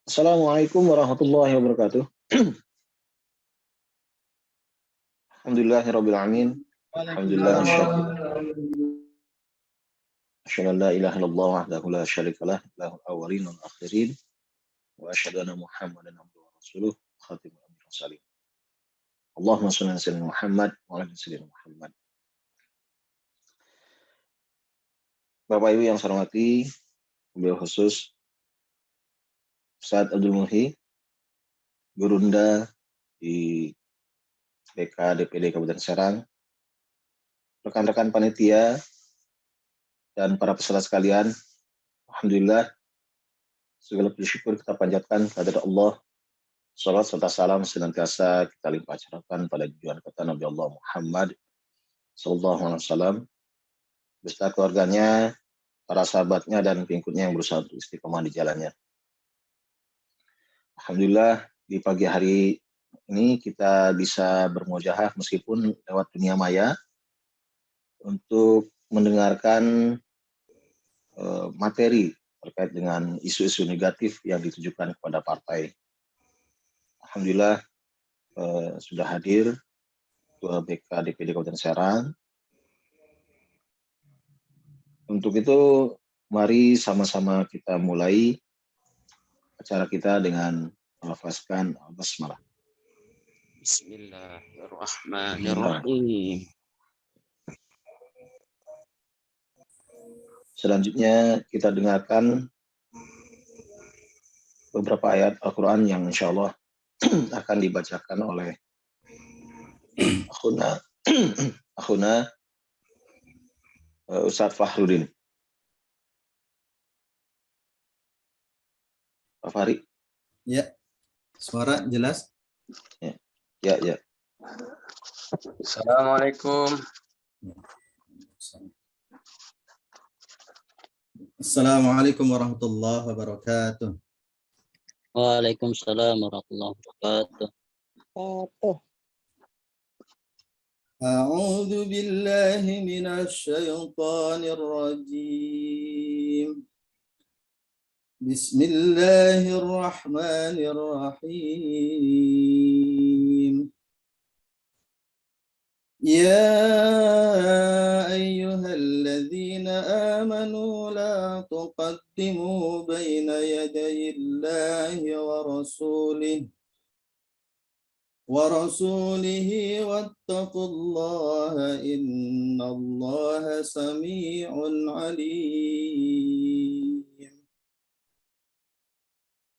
Assalamualaikum warahmatullahi wabarakatuh. Alhamdulillahirabbil alamin. Alhamdulillah asyhadu an la ilaha illallah wahdahu la syarikalah lahul awwalin wal akhirin wa asyhadu anna Muhammadan abduhu wa rasuluh khatimul anbiya'i mursalin. Allahumma shalli ala sayyidina Muhammad wa ala ali sayyidina Muhammad. Bapak Ibu yang saya hormati, beliau khusus Ustaz Abdul Muhi, Gurunda di BK DPD Kabupaten Serang, rekan-rekan panitia dan para peserta sekalian, alhamdulillah segala puji syukur kita panjatkan kepada Allah. Salat serta salam senantiasa kita limpah curahkan pada junjungan kita Nabi Allah Muhammad sallallahu alaihi wasallam beserta keluarganya, para sahabatnya dan pengikutnya yang berusaha untuk istiqomah di jalannya. Alhamdulillah di pagi hari ini kita bisa bermuajahah meskipun lewat dunia maya untuk mendengarkan materi terkait dengan isu-isu negatif yang ditujukan kepada partai. Alhamdulillah sudah hadir Ketua BK DPD Kabupaten Serang. Untuk itu mari sama-sama kita mulai acara kita dengan melafazkan basmalah. Bismillahirrahmanirrahim. Selanjutnya kita dengarkan beberapa ayat Al-Quran yang insya Allah akan dibacakan oleh akhuna Ustadz Fahrudin. Pak Fahri. Ya, suara jelas? Ya. Assalamualaikum. Assalamualaikum warahmatullahi wabarakatuh. Waalaikumsalam warahmatullahi wabarakatuh. A'udzu billahi minasy syaithanir rajim. Bismillahirrahmanirrahim. يا أيها الذين آمنوا لا تقدموا بين يدي الله ورسوله واتقوا الله إن الله سميع عليم.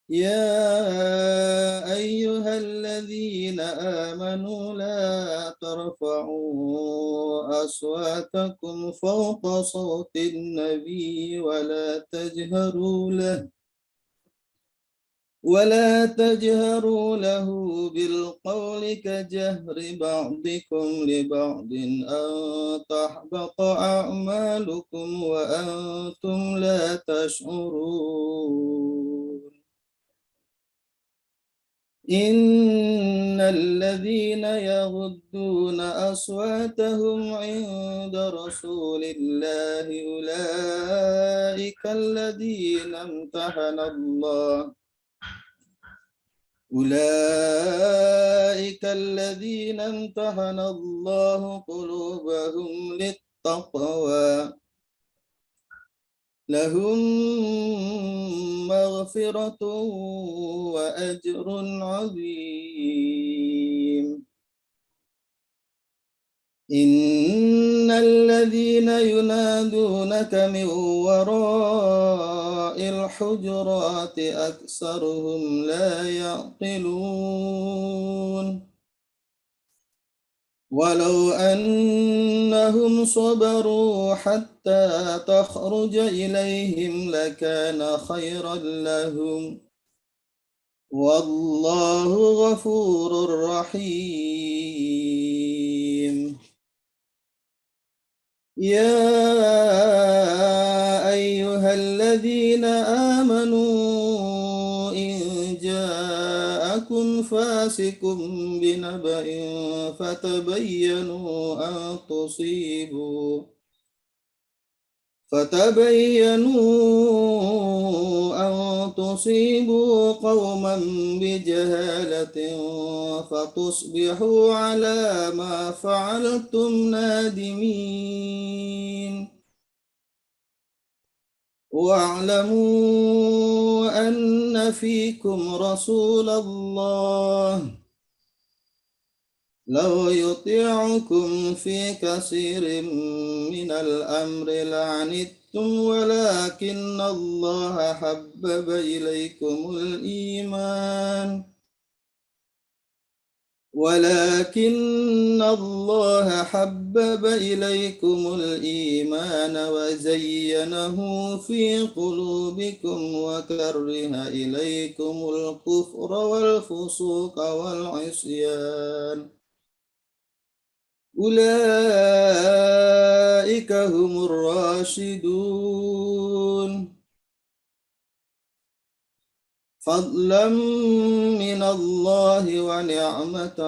يا أيها الذين آمنوا لا ترفعوا أصواتكم فوق صوت النبي ولا تجهروا له بالقول كجهر بعضكم لبعض أن تحبط أعمالكم وأنتم لا تشعرون. إن الذين يغضون أصواتهم عند رسول الله أولئك الذين امتحن الله قلوبهم للتقوى لهم مغفرة وأجر عظيم. إن الذين ينادونك من وراء الحجرات أكثرهم لا يعقلون. ولو أنهم صبروا حتى تخرج إليهم لكان خيرا لهم والله غفور رحيم. يا أيها الذين آمنوا إن جاءكم فاسق بنبأ فتبينوا أن تصيبوا قوما بجهالة فتصبحوا على ما فعلتم نادمين واعلموا أن فيكم رسول الله لو يطيعكم في كثير من الأمر لعنتم ولكن الله حبب إليكم الإيمان وزينه في قلوبكم وكره إليكم الكفر والفسوق والعصيان أولئك هم الراشدون فضلا من الله ونعمة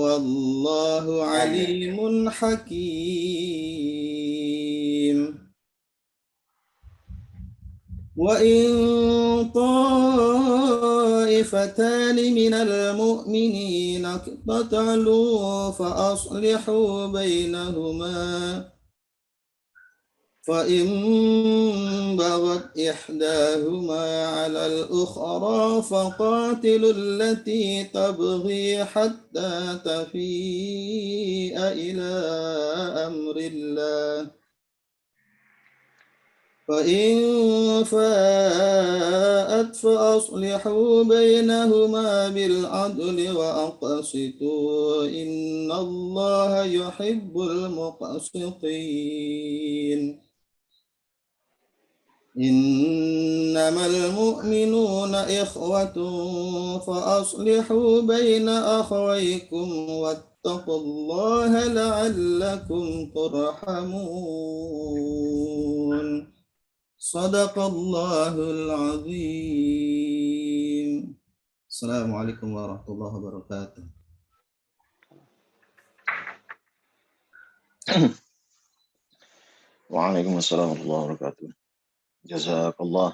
والله عليم حكيم وإن طائفتان من المؤمنين اقتتلوا فأصلحوا بينهما فإن بغت إحداهما على الأخرى فقاتلوا التي تبغي حتى تفيء إلى أمر الله فإن فاءت فأصلحوا بينهما بالعدل وأقسطوا إن الله يحب المقسطين إنما المؤمنون إخوة فأصلحوا بين أخويكم واتقوا الله لعلكم ترحمون صدق الله العظيم. Assalamualaikum warahmatullahi wabarakatuh. Waalaikumsalam warahmatullahi wabarakatuh. Jazakallah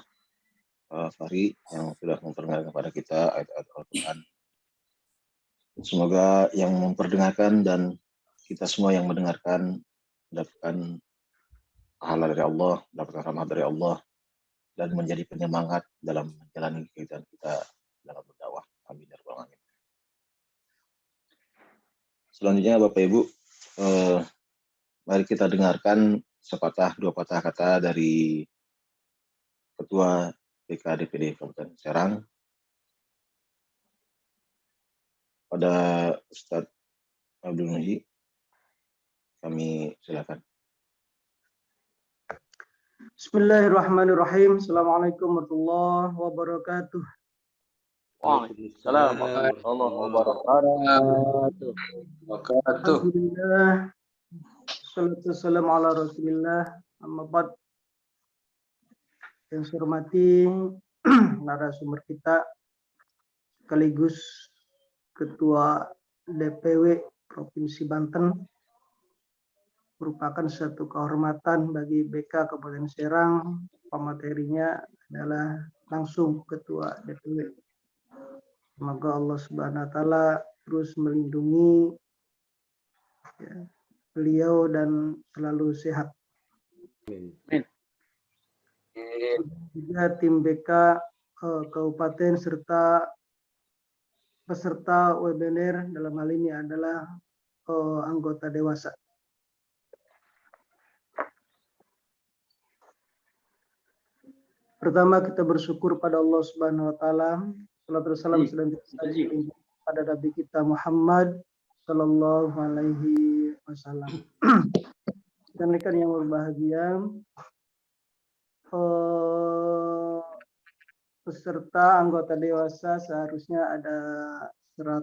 Fahri yang sudah memperkenalkan kepada kita ayat-ayat Al-Quran. Semoga yang memperdengarkan dan kita semua yang mendengarkan mendapatkan pahala dari Allah, mendapatkan rahmat dari Allah, dan menjadi penyemangat dalam menjalani kehidupan kita dalam berdakwah. Amin ya rabbal alamin. Selanjutnya Bapak Ibu, mari kita dengarkan sepatah dua patah kata dari Ketua DPD Kabupaten Serang pada Ustadz Abdul Muhyi. Kami silakan. Bismillahirrahmanirrahim. Assalamualaikum warahmatullahi wabarakatuh. Waalaikumsalam warahmatullahi wabarakatuh. Alhamdulillah. Wassalatu wassalamu ala Rasulillah. Amma ba'd. Yang saya hormati narasumber kita sekaligus Ketua DPW Provinsi Banten, merupakan satu kehormatan bagi BK Kabupaten Serang. Pematerinya adalah langsung Ketua DPW. Semoga Allah Subhanahu wa Ta'ala terus melindungi beliau dan selalu sehat. Amin. Juga tim BK Kabupaten serta peserta webinar dalam hal ini adalah anggota dewasa. Pertama kita bersyukur pada Allah Subhanahu wa Ta'ala. Salatu wassalam pada Nabi kita Muhammad sallallahu alaihi wasallam. Dan rekan yang berbahagia, peserta anggota dewasa seharusnya ada 130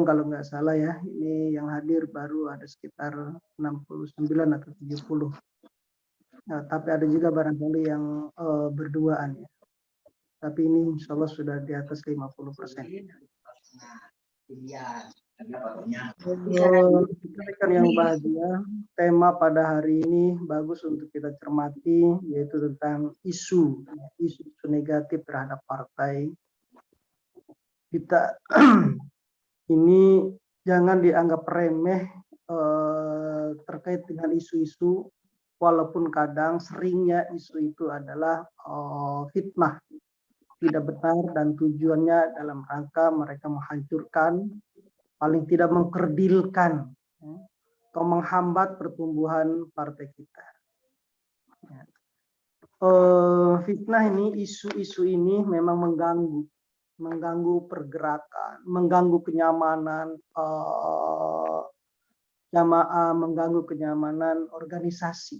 kalau nggak salah ya. Ini yang hadir baru ada sekitar 69 atau 70. Nah, tapi ada juga barangkali yang berduaan ya. Tapi ini insya Allah sudah di atas 50%. Rekan yang bahagia, tema pada hari ini bagus untuk kita cermati, yaitu tentang isu negatif terhadap partai. Kita ini jangan dianggap remeh terkait dengan isu-isu, walaupun kadang seringnya isu itu adalah fitnah, tidak benar, dan tujuannya dalam rangka mereka menghancurkan, paling tidak mengkerdilkan, atau menghambat pertumbuhan partai kita. Fitnah ini, isu-isu ini memang mengganggu pergerakan, mengganggu kenyamanan jamaah, mengganggu kenyamanan organisasi.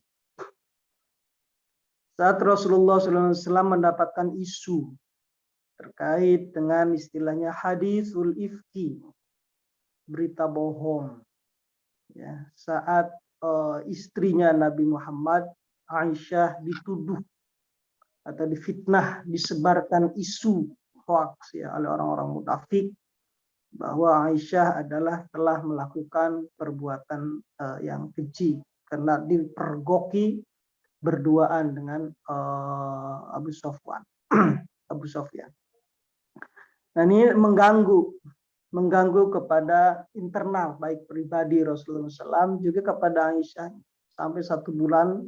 Saat Rasulullah SAW mendapatkan isu terkait dengan istilahnya hadisul ifki, berita bohong, ya, saat istrinya Nabi Muhammad, Aisyah, dituduh atau difitnah, disebarkan isu hoax ya oleh orang-orang munafik bahwa Aisyah telah melakukan perbuatan yang keji karena dipergoki berduaan dengan Abu Sofyan. Abu Sofyan. Nah, ini mengganggu kepada internal, baik pribadi Rasulullah SAW juga kepada Aisyah. Sampai 1 bulan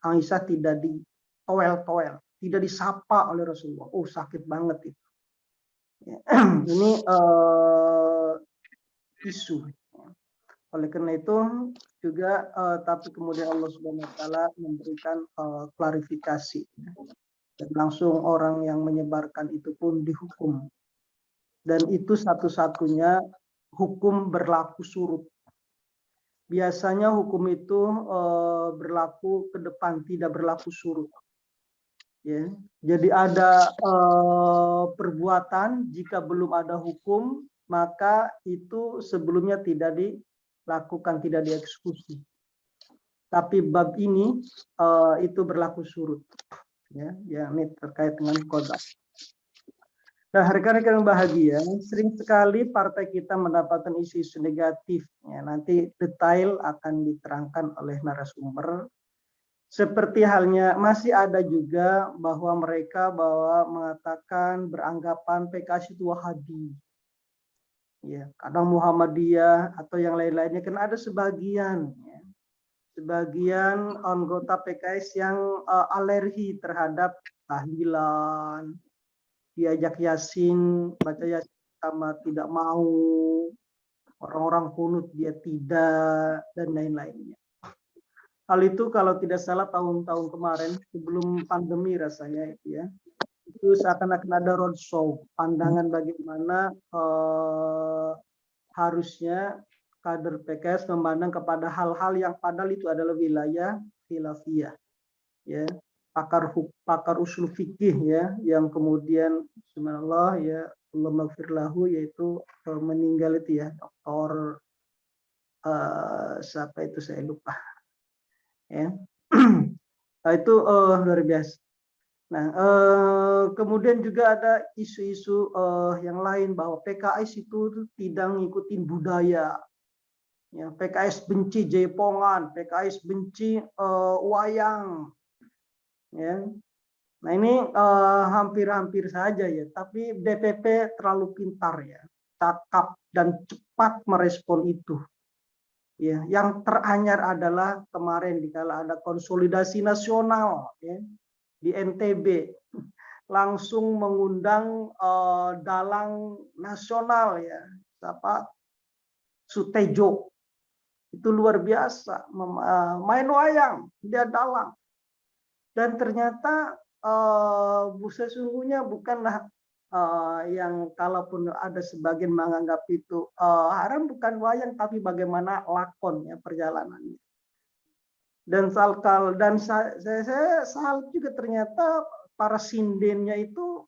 Aisyah tidak ditowel-towel, tidak disapa oleh Rasulullah. Oh, sakit banget itu. Ya. Ini isu. Oleh karena itu juga, tapi kemudian Allah Subhanahu Wa Taala memberikan klarifikasi, dan langsung orang yang menyebarkan itu pun dihukum. Dan itu satu-satunya hukum berlaku surut. Biasanya hukum itu berlaku ke depan, tidak berlaku surut. Ya, jadi ada perbuatan, jika belum ada hukum, maka itu sebelumnya tidak dilakukan, tidak dieksekusi. Tapi bab ini itu berlaku surut. Ya, ini terkait dengan qada. Nah, rekan-rekan yang bahagia, sering sekali partai kita mendapatkan isu-isu negatif. Ya, nanti detail akan diterangkan oleh narasumber. Seperti halnya masih ada juga bahwa mereka mengatakan, beranggapan PKS itu Wahabi. Ya, kadang Muhammadiyah atau yang lain-lainnya, karena ada sebagian anggota PKS yang alergi terhadap tahlilan, diajak yasin, baca yasin sama tidak mau, orang-orang kunut dia tidak, dan lain-lainnya. Hal itu kalau tidak salah tahun-tahun kemarin sebelum pandemi rasanya itu ya, itu seakan-akan ada roadshow, pandangan bagaimana harusnya kader PKS memandang kepada hal-hal yang padahal itu adalah wilayah khilafiyah, ya, pakar usul fikih ya, yang kemudian subhanallah ya, Allah maghfir lahu, yaitu meninggal itu ya, Dr. Siapa itu saya lupa ya. Itu luar biasa. Nah, kemudian juga ada isu-isu yang lain bahwa PKS itu tidak ngikutin budaya. Ya, PKS benci jaipongan, PKS benci wayang. Ya. Nah, ini hampir-hampir saja ya, tapi DPP terlalu pintar ya, cakap dan cepat merespon itu. Ya, yang teranyar adalah kemarin dikala ada konsolidasi nasional ya, di NTB, langsung mengundang dalang nasional ya, siapa, Sutejo, itu luar biasa, main wayang, dia dalang, dan ternyata sesungguhnya bukanlah yang kalaupun ada sebagian menganggap itu haram, bukan wayang, tapi bagaimana lakonnya, perjalanannya. Dan saya salut juga ternyata para sindennya itu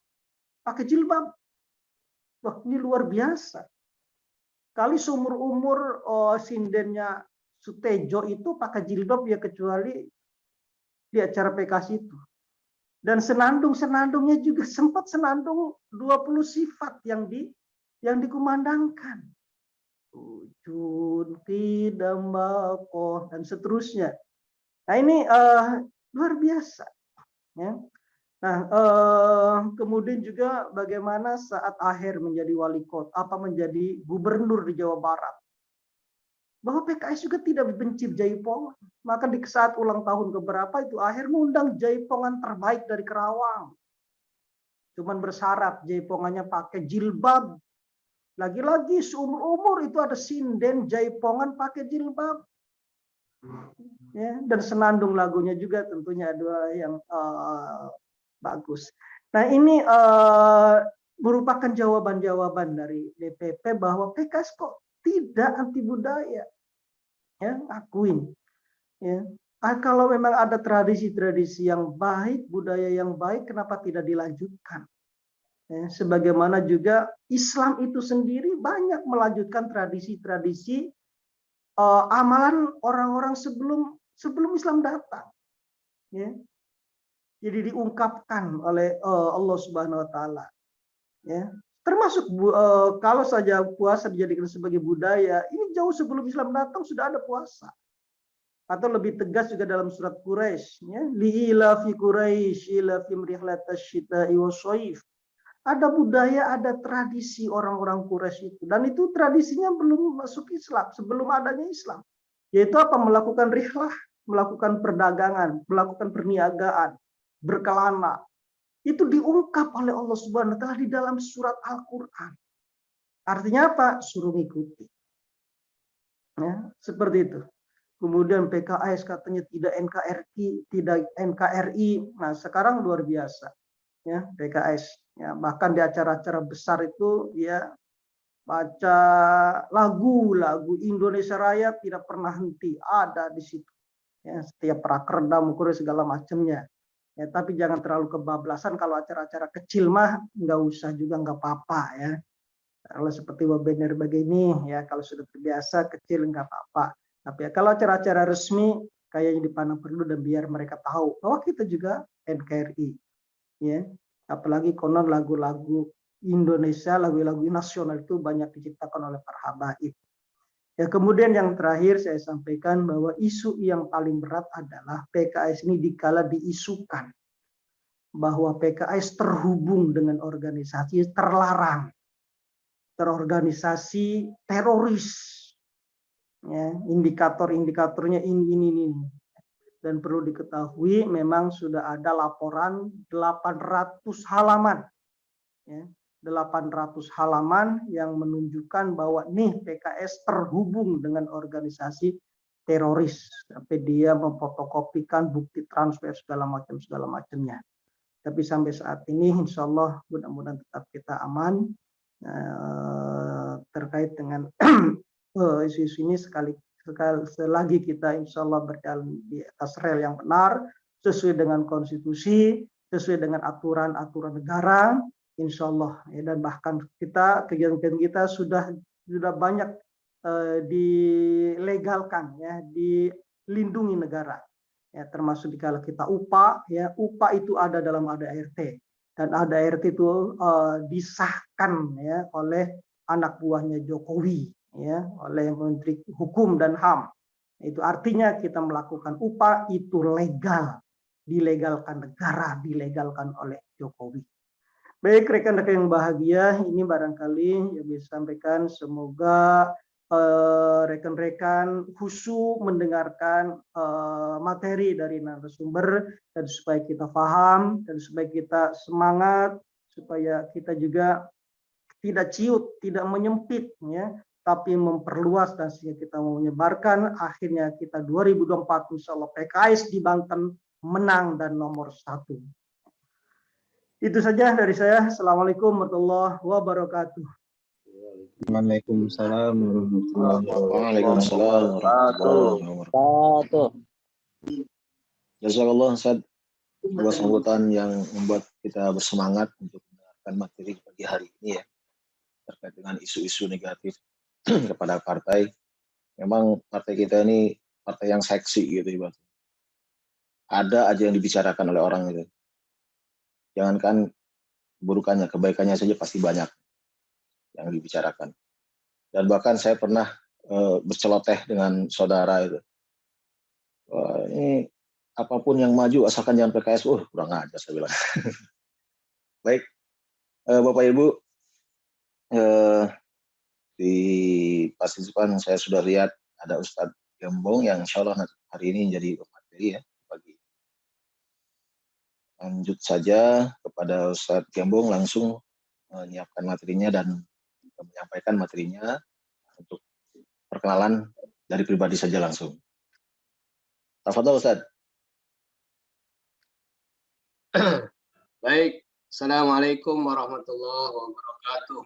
pakai jilbab. Wah, ini luar biasa. Kali seumur umur sindennya Sutejo itu pakai jilbab ya, kecuali di acara PKS itu. Dan senandungnya juga sempat senandung 20 sifat yang dikumandangkan. Wujud qidam baqoh dan seterusnya. Nah ini luar biasa. Ya. Nah kemudian juga bagaimana saat akhir menjadi wali kota, menjadi gubernur di Jawa Barat, bahwa PKS juga tidak benci Jaipongan. Maka di saat ulang tahun keberapa itu akhir mengundang Jaipongan terbaik dari Kerawang. Cuman bersyarat Jaipongannya pakai jilbab. Lagi-lagi seumur-umur itu ada sinden Jaipongan pakai jilbab. Ya, dan senandung lagunya juga tentunya ada yang bagus. Nah ini merupakan jawaban-jawaban dari DPP bahwa PKS kok tidak anti budaya. Ya, akuin. Ya. Kalau memang ada tradisi-tradisi yang baik, budaya yang baik, kenapa tidak dilanjutkan? Ya, sebagaimana juga Islam itu sendiri banyak melanjutkan tradisi-tradisi amalan orang-orang sebelum Islam datang. Ya. Jadi diungkapkan oleh Allah Subhanahu Wa Taala. Ya. Termasuk kalau saja puasa dijadikan sebagai budaya, ini jauh sebelum Islam datang sudah ada puasa. Atau lebih tegas juga dalam surat Quraisy, ya, liila fi Quraisy ila fi rihlatash syita'i washaif. Ada budaya, ada tradisi orang-orang Quraisy itu, dan itu tradisinya belum masuk Islam, sebelum adanya Islam. Yaitu apa? Melakukan rihlah, melakukan perdagangan, melakukan perniagaan, berkelana. Itu diungkap oleh Allah Subhanahu wa taala di dalam surat Al-Qur'an. Artinya apa? Suruh mengikuti. Ya, seperti itu. Kemudian PKS katanya tidak NKRI. Nah, sekarang luar biasa. Ya, PKS. Ya, bahkan di acara-acara besar itu ya baca lagu Indonesia Raya tidak pernah henti, ada di situ. Ya, setiap rakerda ukur segala macamnya. Ya, tapi jangan terlalu kebablasan. Kalau acara-acara kecil mah nggak usah juga, nggak apa-apa ya. Kalau seperti webinar begini ya, kalau sudah terbiasa kecil nggak apa-apa. Tapi ya, kalau acara-acara resmi kayaknya dipandang perlu dan biar mereka tahu bahwa kita juga NKRI, ya. Apalagi konon lagu-lagu Indonesia, lagu-lagu nasional itu banyak diciptakan oleh para habaib. Ya, kemudian yang terakhir saya sampaikan bahwa isu yang paling berat adalah PKS ini dikala diisukan bahwa PKS terhubung dengan organisasi terlarang, terorganisasi teroris. Ya, indikator-indikatornya ini. Dan perlu diketahui memang sudah ada laporan 800 halaman. Ya, 800 halaman yang menunjukkan bahwa nih PKS terhubung dengan organisasi teroris. Sampai dia memfotokopikan bukti transfer segala macamnya. Tapi sampai saat ini insya Allah mudah-mudahan tetap kita aman terkait dengan isu-isu ini selagi kita insya Allah berjalan di atas rel yang benar, sesuai dengan konstitusi, sesuai dengan aturan-aturan negara, insya Allah. Ya, dan bahkan kegiatan kita sudah banyak dilegalkan, ya, dilindungi negara. Ya, termasuk dikala kita UPA, ya, UPA itu ada dalam ADART, dan ADART itu disahkan ya oleh anak buahnya Jokowi, ya, oleh Menteri Hukum dan HAM. Itu artinya kita melakukan UPA itu legal, dilegalkan negara, dilegalkan oleh Jokowi. Baik rekan-rekan yang bahagia, ini barangkali yang bisa sampaikan. Semoga rekan-rekan khusyuk mendengarkan materi dari narasumber, dan supaya kita paham, dan supaya kita semangat, supaya kita juga tidak ciut, tidak menyempit, ya, tapi memperluas, dan sehingga kita mau menyebarkan. Akhirnya kita 2024 insya Allah PKS di Banten menang dan nomor 1. Itu saja dari saya. Assalamualaikum warahmatullahi wabarakatuh. Waalaikumsalam warahmatullahi wabarakatuh. Jazakallah Ustaz atas sambutan yang membuat kita bersemangat untuk mendengarkan materi pagi hari ini, ya, terkait dengan isu-isu negatif kepada partai. Memang partai kita ini partai yang seksi gitu, Bang. Ada aja yang dibicarakan oleh orang itu. Jangankan keburukannya, kebaikannya saja pasti banyak yang dibicarakan. Dan bahkan saya pernah berceloteh dengan saudara itu. Ini apapun yang maju asalkan jangan PKS. Kurang aja saya bilang. Baik, Bapak Ibu, di partisipan saya sudah lihat ada Ustadz Gembong yang insya Allah hari ini menjadi materi ya bagi. Lanjut saja kepada Ustadz Gembong langsung menyiapkan materinya dan menyampaikan materinya untuk perkenalan dari pribadi saja langsung. Tafadhol Ustadz. Baik, Assalamualaikum warahmatullahi wabarakatuh.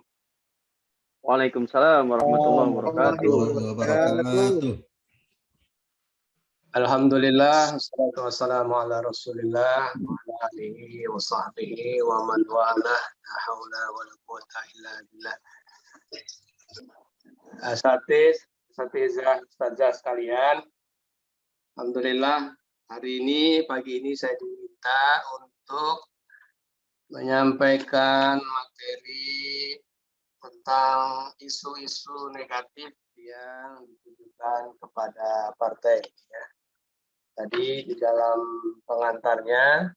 Waalaikumsalam warahmatullahi wabarakatuh. Alhamdulillah, wassalatu wassalamu ala Rasulillah wa ala alihi wa sahbihi wa man walah, la haula wa la quwata illa billah. Ustazah sekalian, alhamdulillah hari ini pagi ini saya diminta untuk menyampaikan materi tentang isu-isu negatif yang ditujukan kepada partai. Ya. Tadi di dalam pengantarnya,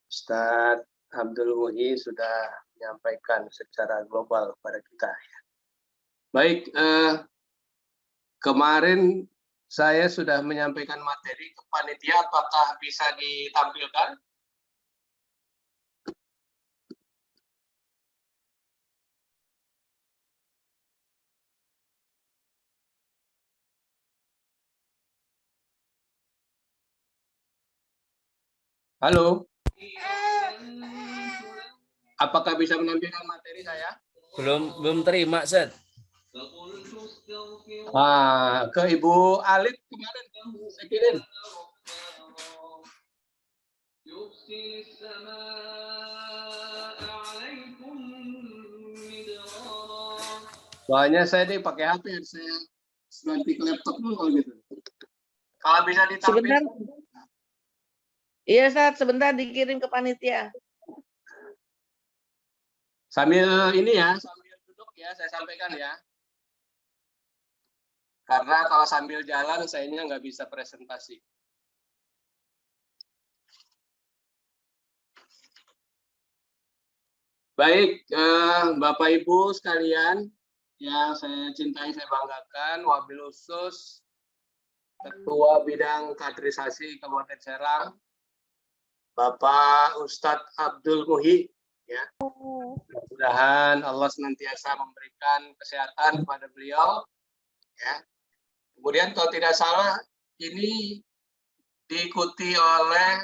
Ustadz Abdul Muhi sudah menyampaikan secara global kepada kita. Ya. Baik, kemarin saya sudah menyampaikan materi ke panitia, apakah bisa ditampilkan? Halo? Apakah bisa menampilkan materi saya? Belum terima, Set. Ke Ibu Alif kemarin saya kirim. Soalnya saya pakai HP, saya ganti ke laptop dulu kalau gitu. Kalau bisa ditampilkan. Sebentar. Iya, Ustaz, sebentar dikirim ke panitia. Sambil ini ya, sambil duduk ya, saya sampaikan ya. Karena kalau sambil jalan, sayanya nggak bisa presentasi. Baik, Bapak Ibu sekalian, yang saya cintai, saya banggakan, wabil khusus Ketua Bidang Kaderisasi Kabupaten Serang, Bapak Ustadz Abdul Muhi, ya. Mudah-mudahan Allah senantiasa memberikan kesehatan kepada beliau, ya. Kemudian kalau tidak salah ini diikuti oleh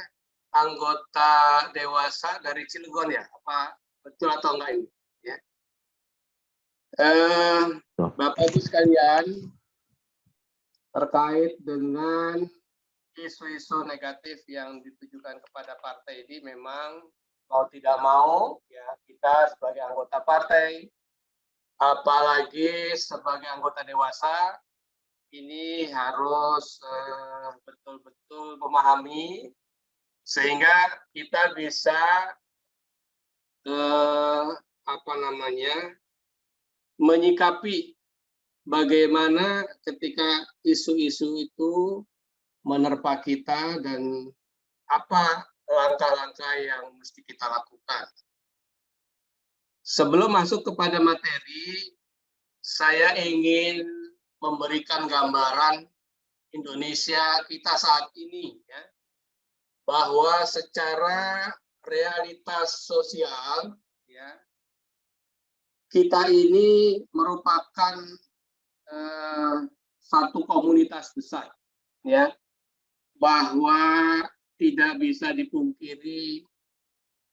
anggota dewasa dari Cilegon ya, apa betul atau enggak ini? Ya. Bapak Ibu sekalian, terkait dengan isu-isu negatif yang ditujukan kepada partai ini memang mau tidak mau ya kita sebagai anggota partai, apalagi sebagai anggota dewasa ini harus betul-betul memahami sehingga kita bisa menyikapi bagaimana ketika isu-isu itu menerpa kita dan apa langkah-langkah yang mesti kita lakukan. Sebelum masuk kepada materi, saya ingin memberikan gambaran Indonesia kita saat ini, ya, bahwa secara realitas sosial, ya, kita ini merupakan satu komunitas besar, ya, bahwa tidak bisa dipungkiri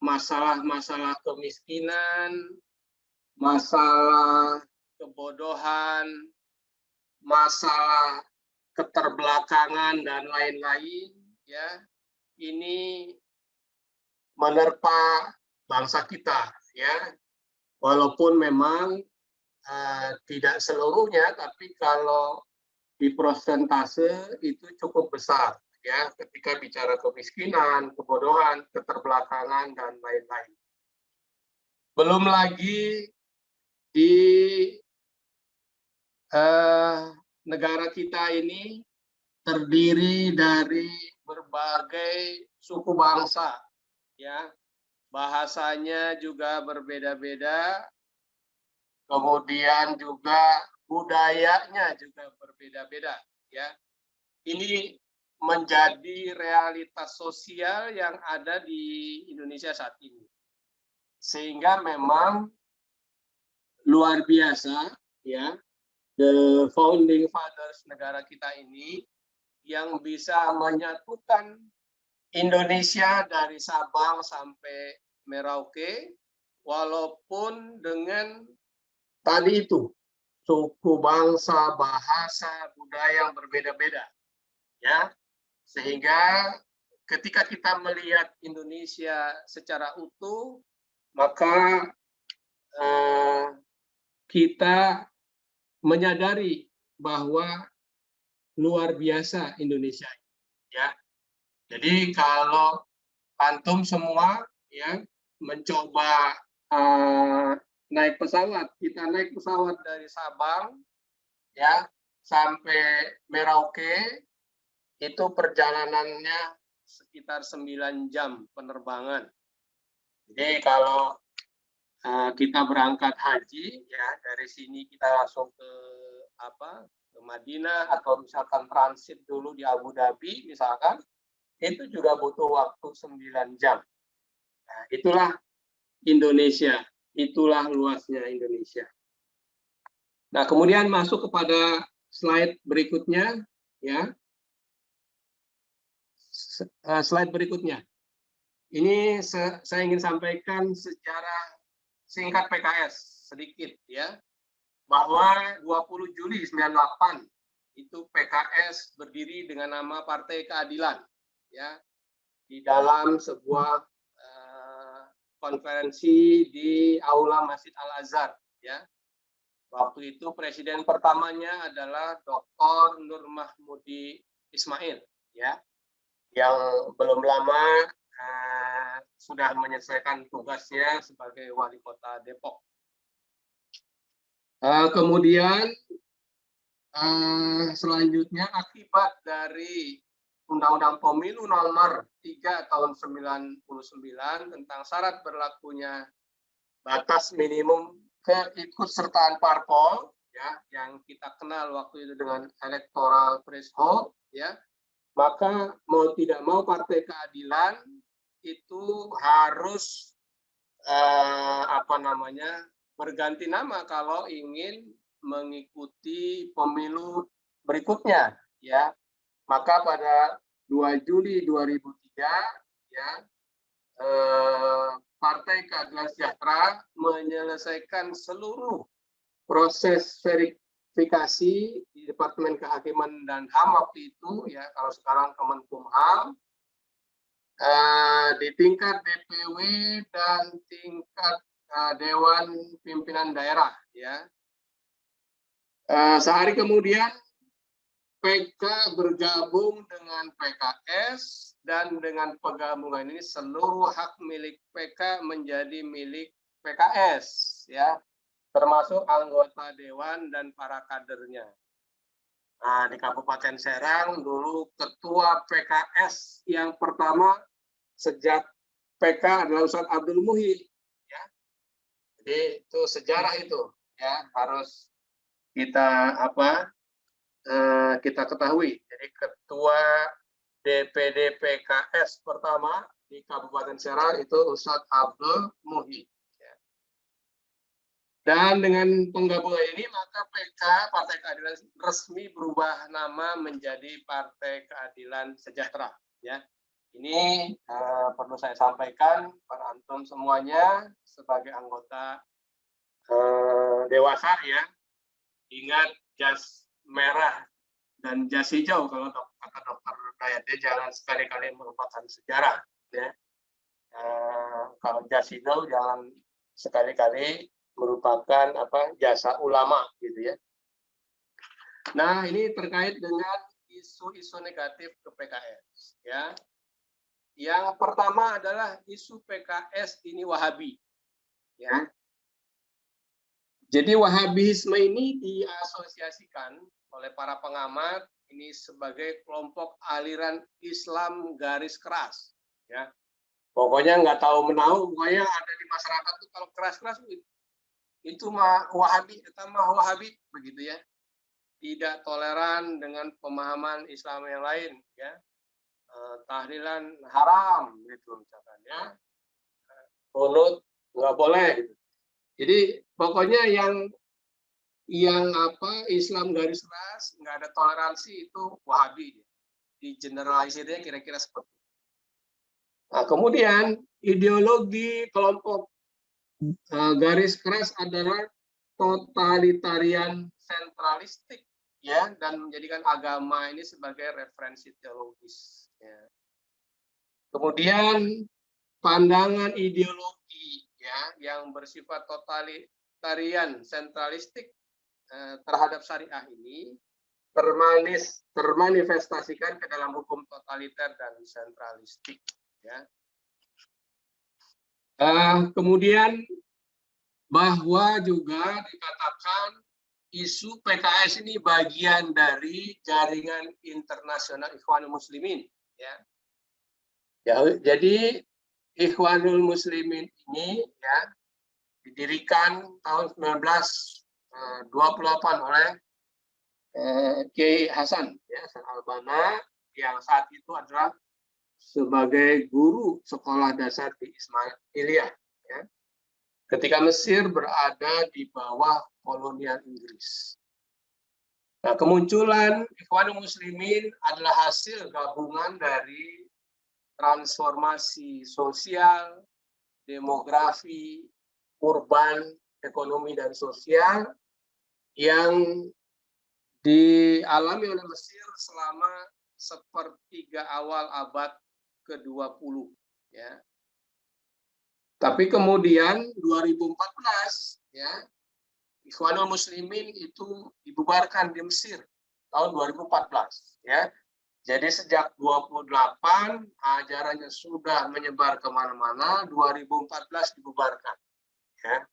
masalah-masalah kemiskinan, masalah kebodohan, masalah keterbelakangan dan lain-lain, ya, ini menerpa bangsa kita, ya, walaupun memang tidak seluruhnya, tapi kalau di persentase itu cukup besar, ya, ketika bicara kemiskinan, kebodohan, keterbelakangan dan lain-lain. Belum lagi di negara kita ini terdiri dari berbagai suku bangsa, ya. Bahasanya juga berbeda-beda, kemudian juga budayanya juga berbeda-beda, ya. Ini menjadi realitas sosial yang ada di Indonesia saat ini. Sehingga memang luar biasa, ya, the founding fathers negara kita ini yang bisa menyatukan Indonesia dari Sabang sampai Merauke, walaupun dengan tadi itu suku bangsa, bahasa, budaya yang berbeda-beda, ya. Sehingga ketika kita melihat Indonesia secara utuh, maka kita menyadari bahwa luar biasa Indonesia, ya. Jadi kalau antum semua, ya, mencoba naik pesawat, kita naik pesawat dari Sabang, ya, sampai Merauke, itu perjalanannya sekitar 9 jam penerbangan. Jadi kalau kita berangkat haji, ya, dari sini kita langsung ke Madinah, atau misalkan transit dulu di Abu Dhabi misalkan, itu juga butuh waktu 9 jam. Nah, itulah Indonesia, itulah luasnya Indonesia. Nah, kemudian masuk kepada slide berikutnya, ya. Slide berikutnya. Ini saya ingin sampaikan sejarah singkat PKS sedikit, ya. Bahwa 20 Juli 98 itu PKS berdiri dengan nama Partai Keadilan, ya, di dalam sebuah konferensi di Aula Masjid Al-Azhar, ya. Waktu itu presiden pertamanya adalah Dr. Nur Mahmudi Ismail, ya, yang belum lama sudah menyelesaikan tugasnya sebagai wali kota Depok. Kemudian selanjutnya akibat dari Undang-Undang Pemilu nomor 3 tahun 99 tentang syarat berlakunya batas minimum keikutsertaan parpol, ya, yang kita kenal waktu itu dengan electoral threshold, ya, maka mau tidak mau Partai Keadilan itu harus berganti nama kalau ingin mengikuti pemilu berikutnya, ya. Maka pada 2 Juli 2003, ya, Partai Keadilan Sejahtera menyelesaikan seluruh proses verifikasi di Departemen Kehakiman dan HAM waktu itu, ya, kalau sekarang Kemenkumham, di tingkat DPW dan tingkat Dewan Pimpinan Daerah, ya. Sehari kemudian PK bergabung dengan PKS, dan dengan penggabungan ini seluruh hak milik PK menjadi milik PKS, ya, termasuk anggota dewan dan para kadernya. Nah, di Kabupaten Serang dulu ketua PKS yang pertama sejak PK adalah Ustadz Abdul Muhi, ya. Jadi itu sejarah itu, ya, harus kita kita ketahui. Jadi ketua DPD PKS pertama di Kabupaten Serang itu Ustadz Abdul Muhi. Ya. Dan dengan penggabungan ini maka PK Partai Keadilan resmi berubah nama menjadi Partai Keadilan Sejahtera. Ya. Ini perlu saya sampaikan pada antum semuanya sebagai anggota dewasa, ya. Ingat jas merah dan jas hijau kalau kata dokter Dayatnya, jangan sekali-kali melupakan sejarah, ya. Kalau jas hijau jangan sekali-kali merupakan jasa ulama, gitu, ya. Nah, ini terkait dengan isu-isu negatif ke PKS, ya. Yang pertama adalah isu PKS ini Wahabi, ya. Jadi Wahabisme ini diasosiasikan oleh para pengamat ini sebagai kelompok aliran Islam garis keras. Ya, pokoknya nggak tahu menahu, pokoknya ada di masyarakat tuh kalau keras-keras itu mah Wahabi, begitu ya. Tidak toleran dengan pemahaman Islam yang lain, ya. Tahlilan haram, gitu misalkan, ya. Kunut nggak boleh, gitu. Jadi pokoknya yang Islam garis keras, nggak ada toleransi, itu Wahabi. Di generalisirnya kira-kira seperti itu. Nah, kemudian ideologi kelompok garis keras adalah totalitarian sentralistik, ya, dan menjadikan agama ini sebagai referensi teologis. Ya. Kemudian pandangan ideologi, ya, yang bersifat totalitarian sentralistik terhadap syariah ini termanifestasikan ke dalam hukum totaliter dan sentralistik. Ya. Kemudian bahwa juga dikatakan isu PKS ini bagian dari jaringan internasional Ikhwanul Muslimin. Ya. Jadi Ikhwanul Muslimin ini, ya, didirikan tahun 1928 oleh Kiai Hasan, ya, Hasan Al-Banna, yang saat itu adalah sebagai guru sekolah dasar di Ismailiyah, ya, ketika Mesir berada di bawah kolonial Inggris. Nah, kemunculan Ikhwanul Muslimin adalah hasil gabungan dari transformasi sosial, demografi, urban, ekonomi, dan sosial yang dialami oleh Mesir selama sepertiga awal abad ke-20, ya. Tapi kemudian 2014, ya, Ikhwanul Muslimin itu dibubarkan di Mesir tahun 2014, ya. Jadi sejak 28 ajarannya sudah menyebar kemana-mana, 2014 dibubarkan, ya.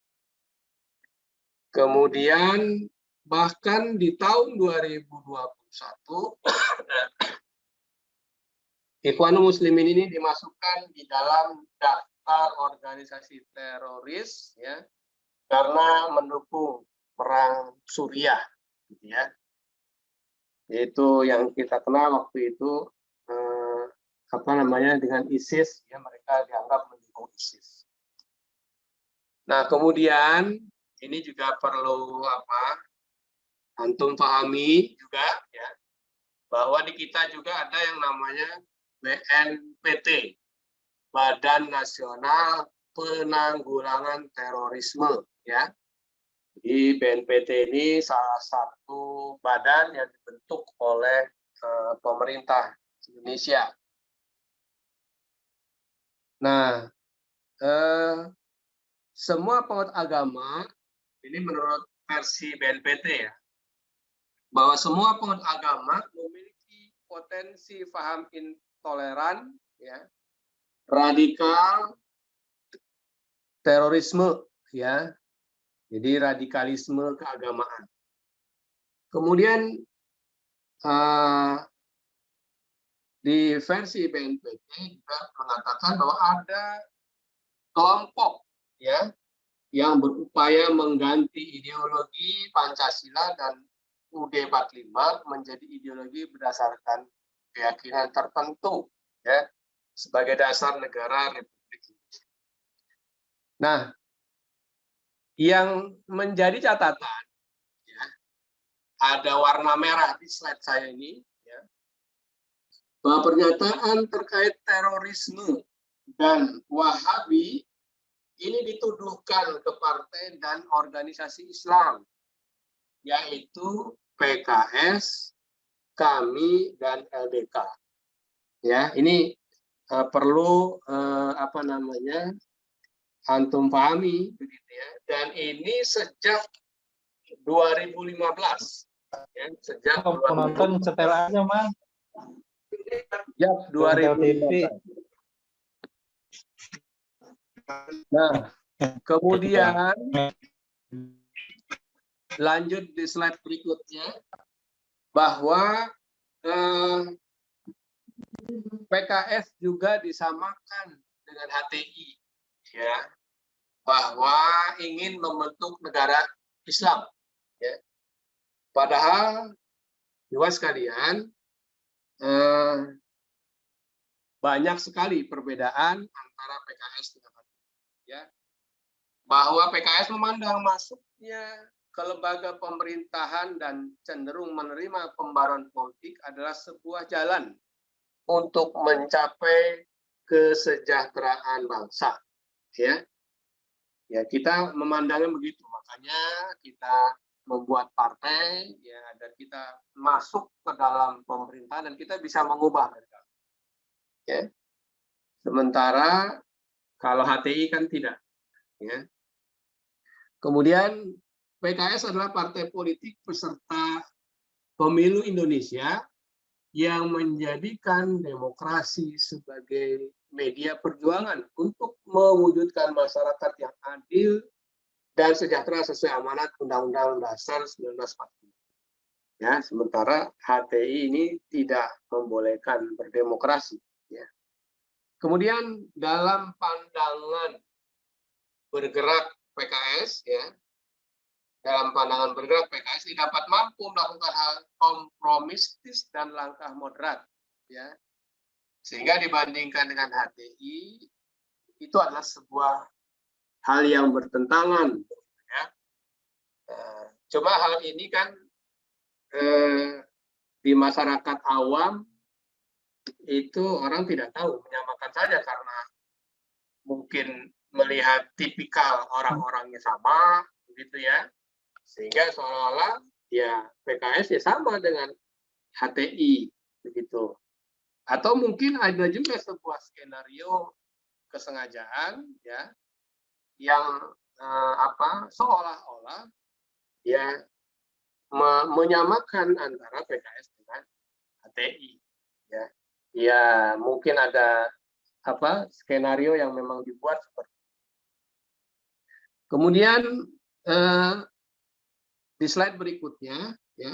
Kemudian bahkan di tahun 2021 Ikhwanul Muslimin ini dimasukkan di dalam daftar organisasi teroris, ya, karena mendukung perang Suriah, gitu ya. Itu yang kita kenal waktu itu dengan ISIS, ya, mereka dianggap mendukung ISIS. Nah, kemudian ini juga perlu antum pahami juga, ya, bahwa di kita juga ada yang namanya BNPT, Badan Nasional Penanggulangan Terorisme, ya. Di BNPT ini salah satu badan yang dibentuk oleh pemerintah Indonesia. Nah, semua penganut agama, ini menurut versi BNPT, ya, bahwa semua penganut agama memiliki potensi paham intoleran, ya, radikal, terorisme, ya. Jadi radikalisme keagamaan. Kemudian di versi BNPT juga mengatakan bahwa ada kelompok, ya, yang berupaya mengganti ideologi Pancasila dan UUD 45 menjadi ideologi berdasarkan keyakinan tertentu, ya, sebagai dasar negara Republik Indonesia. Nah, yang menjadi catatan, ya, ada warna merah di slide saya ini, ya, bahwa pernyataan terkait terorisme dan Wahabi ini dituduhkan ke partai dan organisasi Islam, yaitu PKS, KAMI, dan LDK. Ya, ini perlu antum pahami, begitu ya. Dan ini sejak 2015, ya, sejak penonton setel aja, Mas. Ya, 2015. Nah, kemudian lanjut di slide berikutnya bahwa PKS juga disamakan dengan HTI, ya, bahwa ingin membentuk negara Islam, ya. Padahal Dewa sekalian, banyak sekali perbedaan antara PKS dengan HTI, ya. Bahwa PKS memandang masuknya ke lembaga pemerintahan dan cenderung menerima pembaruan politik adalah sebuah jalan untuk mencapai kesejahteraan bangsa, ya. Ya, kita memandangnya begitu, makanya kita membuat partai, ya, agar kita masuk ke dalam pemerintahan dan kita bisa mengubah mereka, ya. Sementara kalau HTI kan tidak, ya. Kemudian PKS adalah partai politik peserta pemilu Indonesia yang menjadikan demokrasi sebagai media perjuangan untuk mewujudkan masyarakat yang adil dan sejahtera sesuai amanat Undang-Undang Dasar 1945. Ya, sementara HTI ini tidak membolehkan berdemokrasi. Ya. Kemudian dalam pandangan bergerak PKS, ya, dalam pandangan bergerak PKS ini dapat mampu melakukan hal kompromistis dan langkah moderat, ya, sehingga dibandingkan dengan HTI itu adalah sebuah hal yang bertentangan, ya. Cuma hal ini kan di masyarakat awam itu orang tidak tahu, menyamakan saja karena mungkin melihat tipikal orang-orangnya sama, begitu ya, sehingga seolah-olah ya PKS ya sama dengan HTI, begitu. Atau mungkin ada juga sebuah skenario kesengajaan, ya, yang seolah-olah ya menyamakan antara PKS dengan HTI, ya. Ya mungkin ada skenario yang memang dibuat seperti itu. Kemudian di slide berikutnya, ya,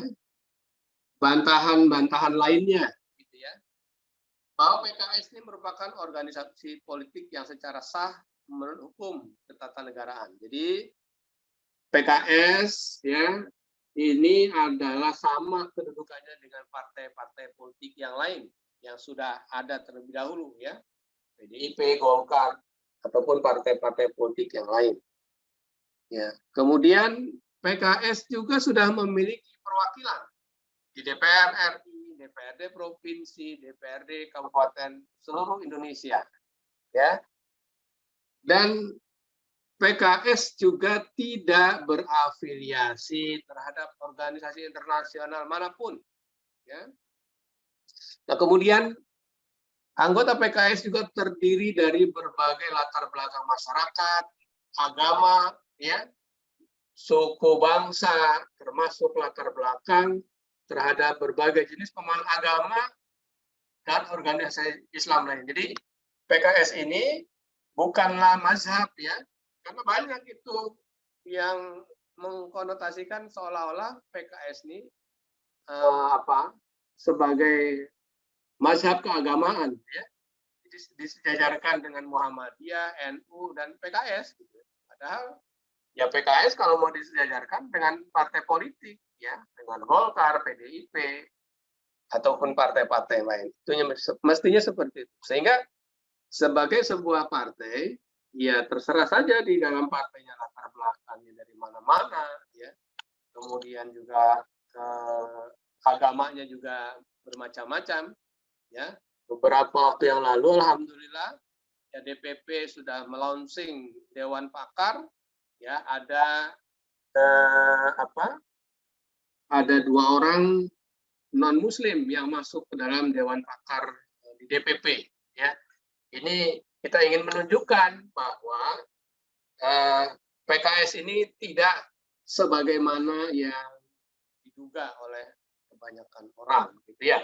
bantahan-bantahan lainnya, gitu ya, bahwa PKS ini merupakan organisasi politik yang secara sah menurut hukum ketatanegaraan. Jadi PKS, ya, ini adalah sama kedudukannya dengan partai-partai politik yang lain yang sudah ada terlebih dahulu, ya, PDIP, Golkar, ataupun partai-partai politik yang lain. Ya. Kemudian PKS juga sudah memiliki perwakilan di DPR RI, DPRD provinsi, DPRD kabupaten seluruh Indonesia, ya. Dan PKS juga tidak berafiliasi terhadap organisasi internasional manapun, ya. Nah, kemudian anggota PKS juga terdiri dari berbagai latar belakang masyarakat, agama, ya, suku bangsa, termasuk latar belakang terhadap berbagai jenis pemahaman agama dan organisasi Islam lain. Jadi PKS ini bukanlah mazhab, ya, karena banyak itu yang mengkonotasikan seolah-olah PKS ini sebagai mazhab keagamaan, ya, disejajarkan dengan Muhammadiyah, NU, dan PKS. Gitu. Padahal ya PKS kalau mau disejajarkan dengan partai politik, ya, dengan Golkar, PDIP, ataupun partai-partai lain. Itu mestinya seperti itu. Sehingga sebagai sebuah partai, ya terserah saja di dalam partainya latar belakangnya dari mana-mana, ya. Kemudian juga agamanya juga bermacam-macam, ya. Beberapa waktu yang lalu, alhamdulillah, ya, DPP sudah melaunching Dewan Pakar. Ya, ada ada 2 orang non Muslim yang masuk ke dalam Dewan Pakar di DPP, ya. Ini kita ingin menunjukkan bahwa PKS ini tidak sebagaimana yang diduga oleh kebanyakan orang, gitu ya.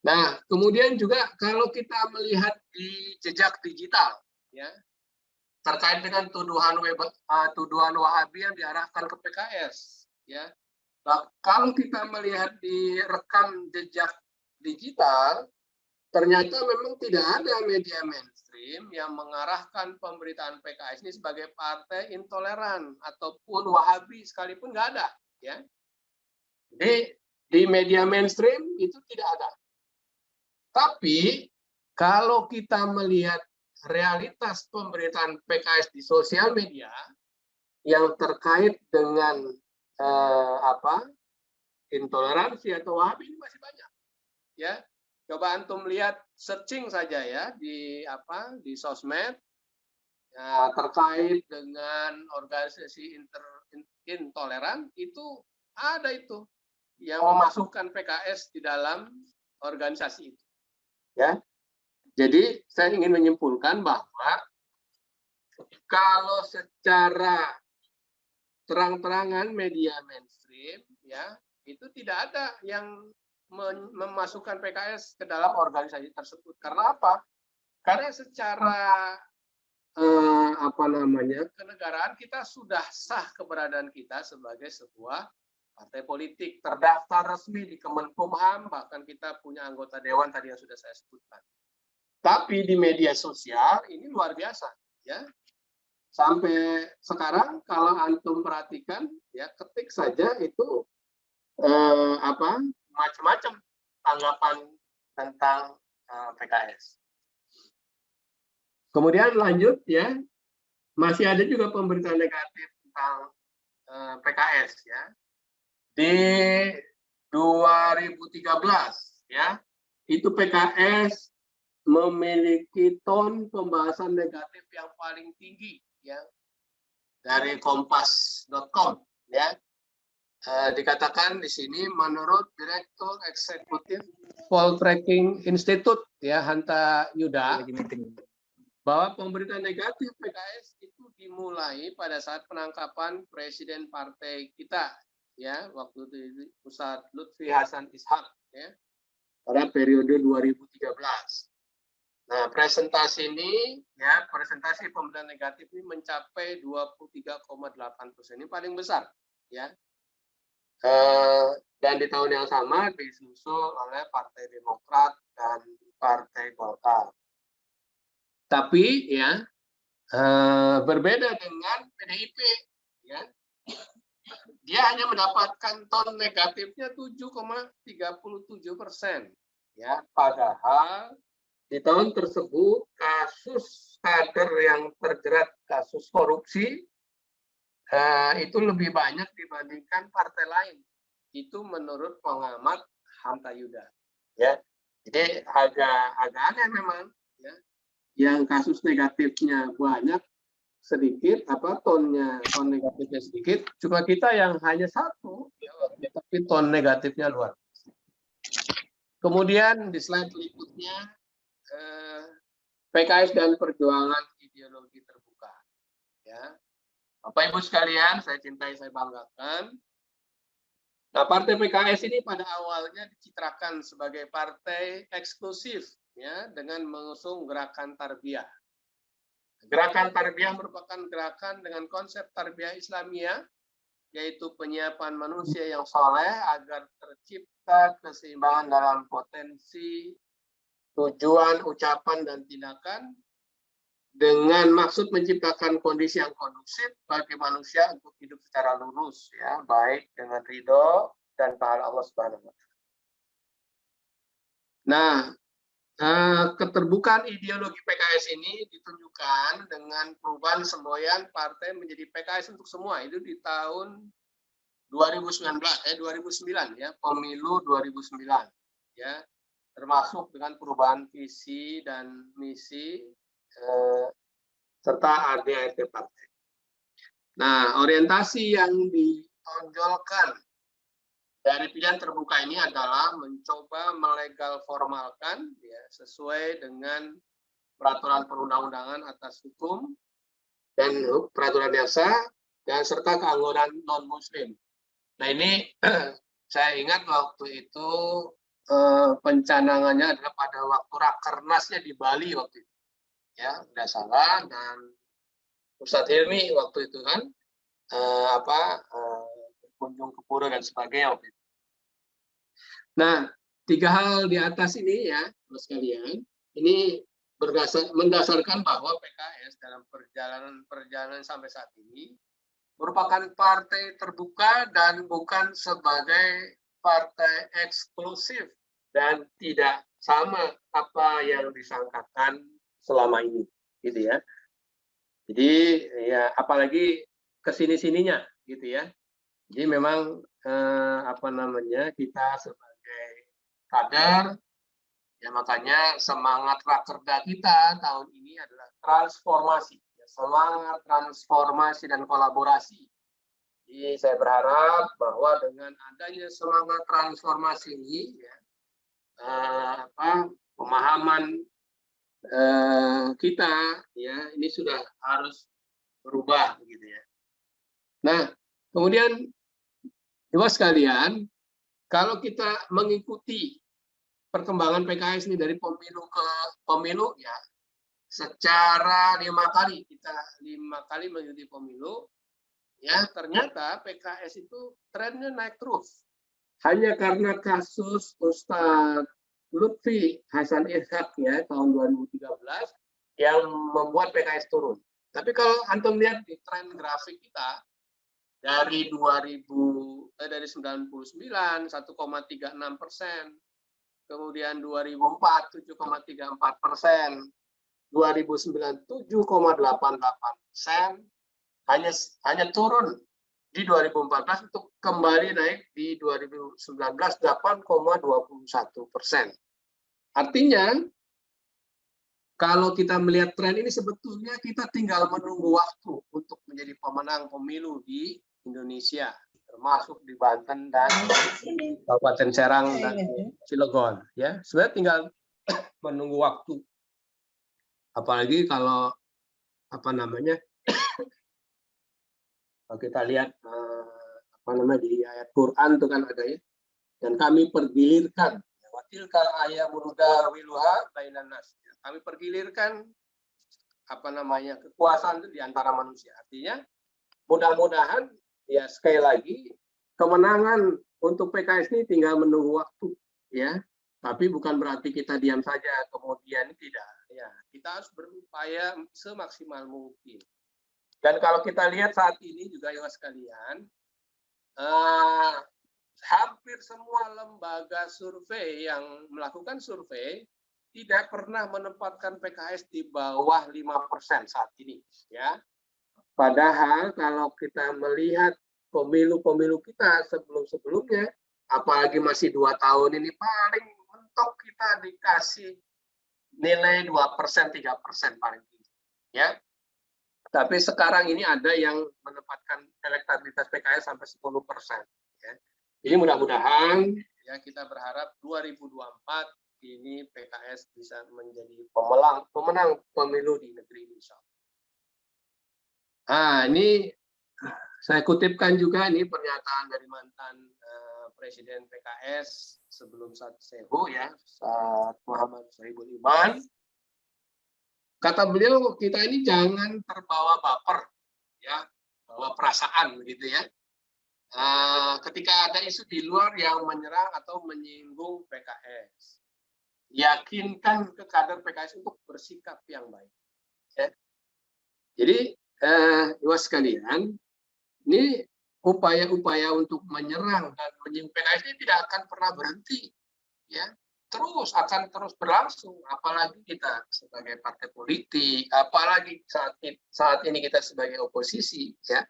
Nah, kemudian juga kalau kita melihat di jejak digital, ya, terkait dengan tuduhan Wahabi yang diarahkan ke PKS. Ya, nah, kalau kita melihat di rekam jejak digital, ternyata memang tidak ada media mainstream yang mengarahkan pemberitaan PKS ini sebagai partai intoleran ataupun Wahabi sekalipun nggak ada. Ya, di media mainstream itu tidak ada. Tapi kalau kita melihat realitas pemberitaan PKS di sosial media yang terkait dengan intoleransi atau Wahabi ini masih banyak. Ya, coba antum lihat searching saja ya di sosmed ya, terkait dengan organisasi intoleran itu ada itu yang memasukkan PKS di dalam organisasi itu. Ya. Jadi saya ingin menyimpulkan bahwa kalau secara terang-terangan media mainstream ya itu tidak ada yang memasukkan PKS ke dalam organisasi tersebut. Karena apa? Karena secara kenegaraan kita sudah sah keberadaan kita sebagai sebuah partai politik terdaftar resmi di Kemenkumham, bahkan kita punya anggota dewan tadi yang sudah saya sebutkan. Tapi di media sosial ini luar biasa, ya. Sampai sekarang kalau antum perhatikan, ya ketik saja itu macam-macam tanggapan tentang PKS. Kemudian lanjut, ya masih ada juga pemberitaan negatif tentang PKS, ya. Di 2013, ya itu PKS memiliki ton pembahasan negatif yang paling tinggi ya dari kompas.com ya. Dikatakan di sini menurut Direktur Eksekutif Poltreking Institute ya Hanta Yuda bahwa pemberitaan negatif PKS itu dimulai pada saat penangkapan presiden partai kita ya waktu itu Ustadz Lutfi Hasan Ishak ya pada periode 2013. Nah, presentasi pemberitaan negatif ini mencapai 23,8%. Ini paling besar, ya. Dan di tahun yang sama disusul oleh Partai Demokrat dan Partai Golkar. Tapi, ya, berbeda dengan PDIP, ya. Dia hanya mendapatkan ton negatifnya 7,37%, ya. Padahal di tahun tersebut kasus kader yang terjerat kasus korupsi itu lebih banyak dibandingkan partai lain. Itu menurut pengamat Hanta Yuda. Ya, jadi agak aneh memang. Ya, yang kasus negatifnya banyak sedikit, ton negatifnya sedikit. Cuma kita yang hanya satu, ya, tapi ton negatifnya luar. Kemudian di slide berikutnya. PKS dan perjuangan ideologi terbuka. Ya, Bapak Ibu sekalian, saya cintai, saya banggakan. Nah, partai PKS ini pada awalnya dicitrakan sebagai partai eksklusif, ya, dengan mengusung gerakan tarbiyah. Gerakan tarbiyah merupakan gerakan dengan konsep tarbiyah Islamiyah, yaitu penyiapan manusia yang soleh agar tercipta keseimbangan dalam potensi, tujuan, ucapan, dan tindakan dengan maksud menciptakan kondisi yang kondusif bagi manusia untuk hidup secara lurus, ya, baik dengan ridho dan pahala Allah Subhanahu wa Ta'ala. Nah, keterbukaan ideologi PKS ini ditunjukkan dengan perubahan semboyan partai menjadi PKS untuk semua. Itu di tahun 2009 ya, pemilu 2009 ya. Termasuk dengan perubahan visi dan misi serta ADART partai. Nah, orientasi yang ditonjolkan dari pilihan terbuka ini adalah mencoba melegal formalkan ya, sesuai dengan peraturan perundang-undangan atas hukum dan peraturan yang sah dan serta keanggotaan non-muslim. Nah, ini saya ingat waktu itu pencanangannya adalah pada waktu rakernasnya di Bali waktu itu, ya tidak salah, dan Ustadz Hilmi waktu itu kan berkunjung ke pura dan sebagainya. Nah, 3 hal di atas ini ya, Mas sekalian, ini mendasarkan bahwa PKS dalam perjalanan sampai saat ini merupakan partai terbuka dan bukan sebagai partai eksklusif dan tidak sama apa yang disangkakan selama ini, gitu ya. Jadi ya apalagi kesini-sininya, gitu ya. Jadi memang kita sebagai kader ya, makanya semangat rakerda kita tahun ini adalah transformasi, ya, semangat transformasi dan kolaborasi. Jadi saya berharap bahwa dengan adanya semangat transformasi ini, ya, pemahaman kita, ya, ini sudah harus berubah, gitu ya. Nah, kemudian Ibu sekalian, kalau kita mengikuti perkembangan PKS ini dari pemilu ke pemilu, ya, secara 5 kali kita 5 kali mengikuti pemilu, ya, ternyata PKS itu trennya naik terus. Hanya karena kasus Ustadz Lutfi Hasan Ishak, ya, tahun 2013 yang membuat PKS turun. Tapi kalau antum lihat di tren grafik kita dari 99 1,36%, kemudian 2004 7,34%, 2009 7,88%, hanya turun di 2014 untuk kembali naik di 2019 8,21%. Artinya kalau kita melihat tren ini sebetulnya kita tinggal menunggu waktu untuk menjadi pemenang pemilu di Indonesia, termasuk di Banten dan Kabupaten Serang dan Cilegon, ya. Sebenarnya tinggal menunggu waktu. Apalagi kalau kalau kita lihat di ayat Quran itu kan ada, ya. Dan kami pergilirkan watilkal ayamul dawiluha bainan nas. Kami pergilirkan kekuasaan itu di antara manusia. Artinya mudah-mudahan, ya, sekali lagi kemenangan untuk PKS ini tinggal menunggu waktu, ya. Tapi bukan berarti kita diam saja kemudian tidak, ya. Kita harus berupaya semaksimal mungkin. Dan kalau kita lihat saat ini juga, ya sekalian, hampir semua lembaga survei yang melakukan survei tidak pernah menempatkan PKS di bawah 5% saat ini, ya. Padahal kalau kita melihat pemilu-pemilu kita sebelum-sebelumnya, apalagi masih 2 tahun ini, paling mentok kita dikasih nilai 2%, 3% paling tinggi, ya. Tapi sekarang ini ada yang menempatkan elektabilitas PKS sampai 10%, ya. Jadi mudah-mudahan, ya, kita berharap 2024 ini PKS bisa menjadi pemenang pemilu di negeri ini, insya Allah. Nah, ini saya kutipkan juga ini pernyataan dari mantan Presiden PKS sebelum saat Sehu, ya, saat Muhammad Sohibul Iman. Kata beliau, kita ini jangan terbawa baper, ya, bawa perasaan, gitu ya. Ketika ada isu di luar yang menyerang atau menyinggung PKS, yakinkan ke kader PKS untuk bersikap yang baik, ya. Jadi Ibu sekalian, ini upaya-upaya untuk menyerang dan menyinggung PKS ini tidak akan pernah berhenti, ya. Akan terus berlangsung, apalagi kita sebagai partai politik, apalagi saat ini kita sebagai oposisi, ya.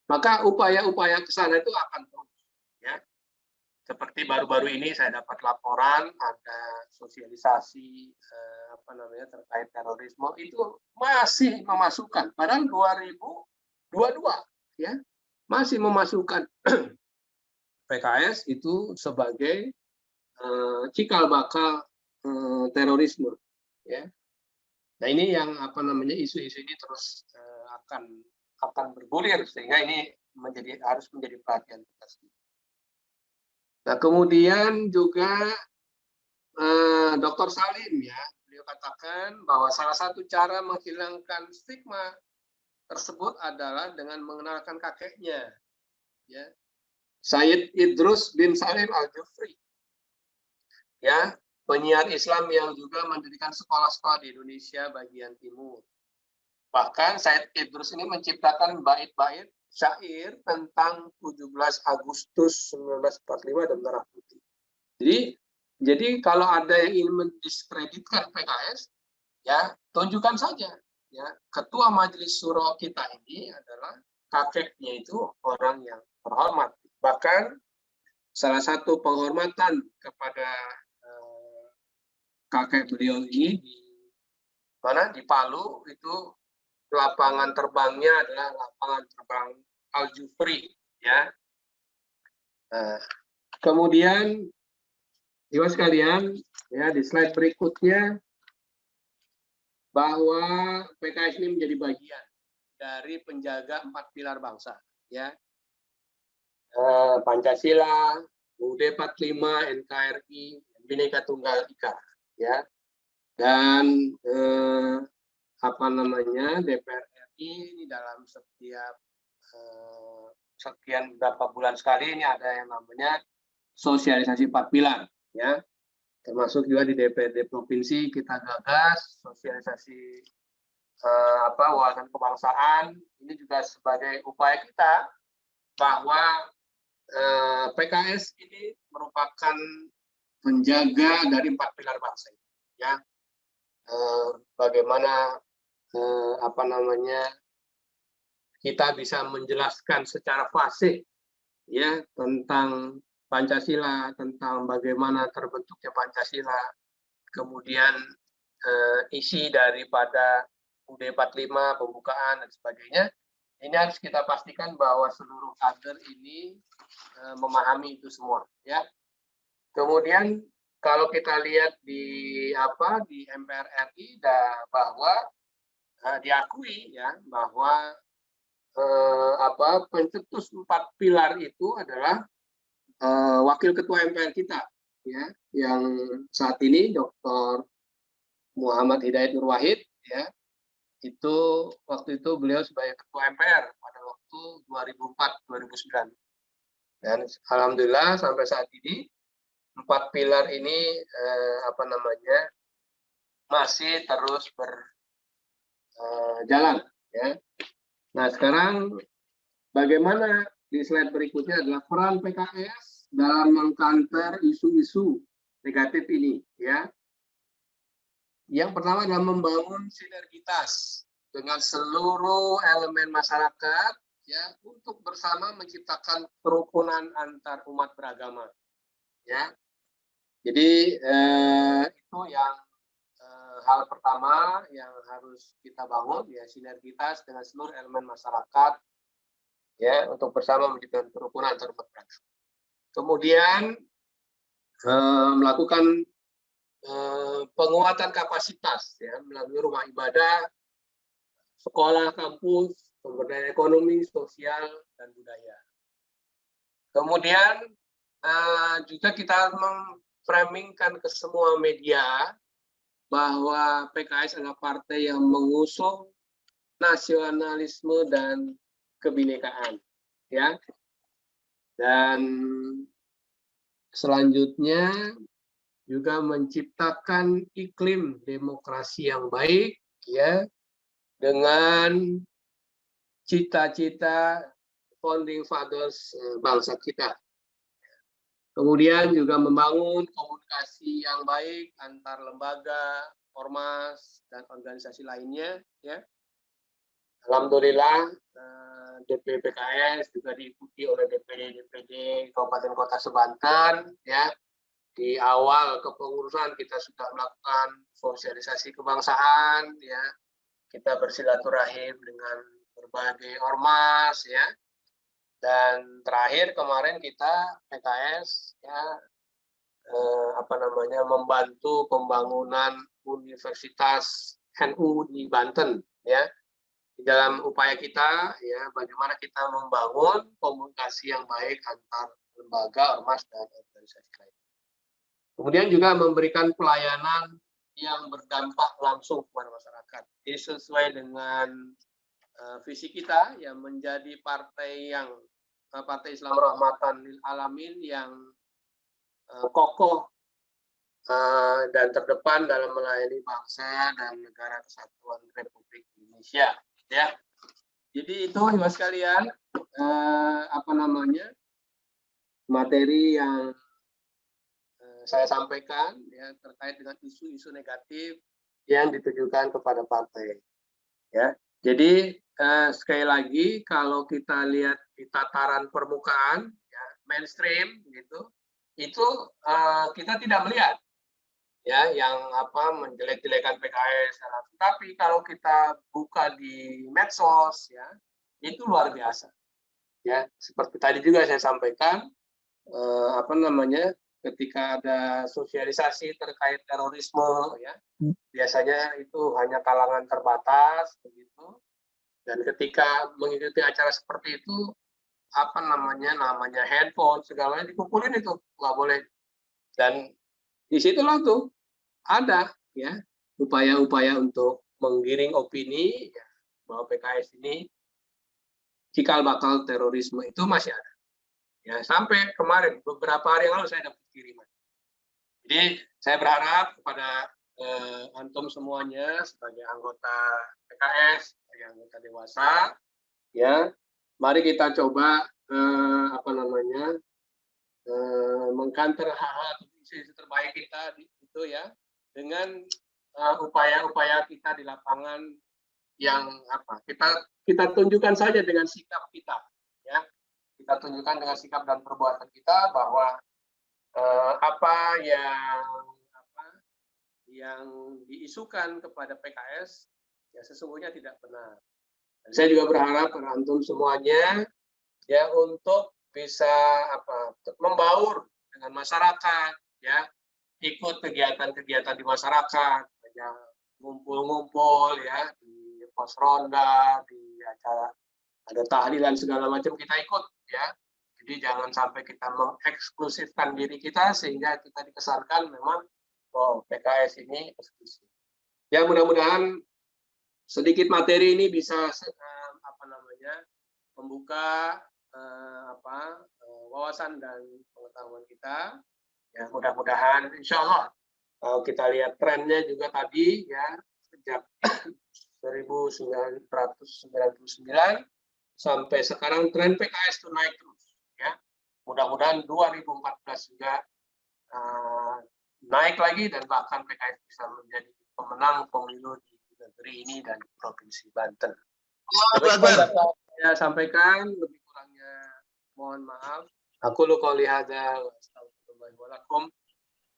Maka upaya-upaya ke sana itu akan terus, ya. Seperti baru-baru ini saya dapat laporan ada sosialisasi terkait terorisme, itu masih memasukkan, padahal 2022, ya, masih memasukkan PKS itu sebagai cikal bakal terorisme, ya. Nah, ini yang isu-isu ini terus akan bergulir, sehingga ini harus menjadi perhatian kita semua. Nah, kemudian juga Dr. Salim, ya, beliau katakan bahwa salah satu cara menghilangkan stigma tersebut adalah dengan mengenalkan kakeknya, ya, Sayyid Idrus bin Salim Al-Jufri, ya, penyiar Islam yang juga mendirikan sekolah-sekolah di Indonesia bagian timur. Bahkan Sayyid Idrus ini menciptakan bait-bait syair tentang 17 Agustus 1945 dan Merah Putih. Jadi kalau ada yang ingin mendiskreditkan PKS, ya tunjukkan saja. Ya, Ketua Majelis Syuro kita ini adalah kakeknya itu orang yang terhormat. Bahkan salah satu penghormatan kepada kakek beliau ini di Palu itu lapangan terbangnya adalah lapangan terbang Al-Jufri, ya. Kemudian Ibu sekalian, ya, di slide berikutnya bahwa PKS ini menjadi bagian dari penjaga 4 pilar bangsa, ya. Pancasila, UUD 45, NKRI, Bhinneka Tunggal Ika, ya. Dan DPR RI ini dalam setiap sekian beberapa bulan sekali ini ada yang namanya sosialisasi 4 pilar, ya, termasuk juga di DPRD provinsi kita gagas sosialisasi wawasan kebangsaan. Ini juga sebagai upaya kita bahwa PKS ini merupakan penjaga dari 4 pilar bangsa, ya. Bagaimana kita bisa menjelaskan secara fasih, ya, tentang Pancasila, tentang bagaimana terbentuknya Pancasila, kemudian isi daripada UUD 45, pembukaan dan sebagainya. Ini harus kita pastikan bahwa seluruh kader ini memahami itu semua, ya. Kemudian kalau kita lihat di MPR RI bahwa diakui, ya, bahwa pencetus 4 pilar itu adalah Wakil Ketua MPR kita, ya, yang saat ini Dr. Muhammad Hidayat Nur Wahid, ya, itu waktu itu beliau sebagai Ketua MPR pada waktu 2004-2009, dan alhamdulillah sampai saat ini 4 pilar ini masih terus berjalan, ya. Nah, sekarang bagaimana di slide berikutnya adalah peran PKS dalam mengcounter isu-isu negatif ini, ya. Yang pertama adalah membangun sinergitas dengan seluruh elemen masyarakat, ya, untuk bersama menciptakan kerukunan antar umat beragama, ya. Jadi itu yang hal pertama yang harus kita bangun, ya, sinergitas dengan seluruh elemen masyarakat, ya, untuk bersama menciptakan kerukunan antar umat beragama. Kemudian melakukan penguatan kapasitas, ya, melalui rumah ibadah, sekolah, kampus, pemberdayaan ekonomi, sosial, dan budaya. Kemudian juga kita memframingkan ke semua media bahwa PKS adalah partai yang mengusung nasionalisme dan kebinekaan, ya. Dan selanjutnya juga menciptakan iklim demokrasi yang baik, ya, dengan cita-cita founding fathers bangsa kita. Kemudian juga membangun komunikasi yang baik antar lembaga, ormas, dan organisasi lainnya, ya. Alhamdulillah DPP PKS juga diikuti oleh DPD Kabupaten Kota Sebanten, ya. Di awal kepengurusan kita sudah melakukan sosialisasi kebangsaan, ya. Kita bersilaturahim dengan berbagai ormas, ya. Dan terakhir kemarin kita PKS, ya, membantu pembangunan Universitas NU di Banten, ya. Di dalam upaya kita, ya, bagaimana kita membangun komunikasi yang baik antar lembaga, ormas, dan organisasi lain. Kemudian juga memberikan pelayanan yang berdampak langsung kepada masyarakat. Ini sesuai dengan visi kita yang menjadi partai Islam Rahmatan lil Alamin yang kokoh dan terdepan dalam melayani bangsa dan negara kesatuan Republik Indonesia. Ya, jadi itu ibu sekalian materi yang saya sampaikan ya terkait dengan isu-isu negatif yang ditujukan kepada partai. Ya, jadi sekali lagi kalau kita lihat di tataran permukaan, ya, mainstream gitu, itu kita tidak melihat ya yang menjelek-jelekan PKS. Tapi kalau kita buka di medsos ya itu luar biasa. Ya, seperti tadi juga saya sampaikan ketika ada sosialisasi terkait terorisme ya biasanya itu hanya kalangan terbatas begitu, dan ketika mengikuti acara seperti itu namanya handphone segalanya dikumpulin, itu nggak boleh, dan disitulah tuh ada ya upaya-upaya untuk menggiring opini ya, bahwa PKS ini cikal bakal terorisme itu masih ada. Ya, sampai kemarin beberapa hari yang lalu saya dapat kiriman. Jadi saya berharap kepada antum semuanya sebagai anggota PKS, sebagai anggota dewasa, ya, mari kita coba mengkanter hal-hal isu terbaik kita itu ya dengan upaya-upaya kita di lapangan yang kita tunjukkan saja dengan sikap kita, ya. Kita tunjukkan dengan sikap dan perbuatan kita bahwa apa yang diisukan kepada PKS ya sesungguhnya tidak benar. Dan saya juga berharap pada antum semuanya ya untuk bisa membaur dengan masyarakat, ya, ikut kegiatan-kegiatan di masyarakat, ya, ngumpul-ngumpul ya di pos ronda, di acara ada tahlilan segala macam kita ikut ya. Jadi jangan sampai kita mengeksklusifkan diri kita sehingga kita dikesankan memang PKS ini eksklusif. Ya, mudah-mudahan sedikit materi ini bisa membuka wawasan dan pengetahuan kita. Ya, mudah-mudahan insya Allah kalau kita lihat trennya juga tadi ya sejak 1999 sampai sekarang tren PKS itu naik terus ya. Mudah-mudahan 2014 juga naik lagi dan bahkan PKS bisa menjadi pemenang pemilu di negeri ini dan di Provinsi Banten. Saya sampaikan, lebih kurangnya mohon maaf. Aku qouli hadza wa astaghfirullahi wa lakum.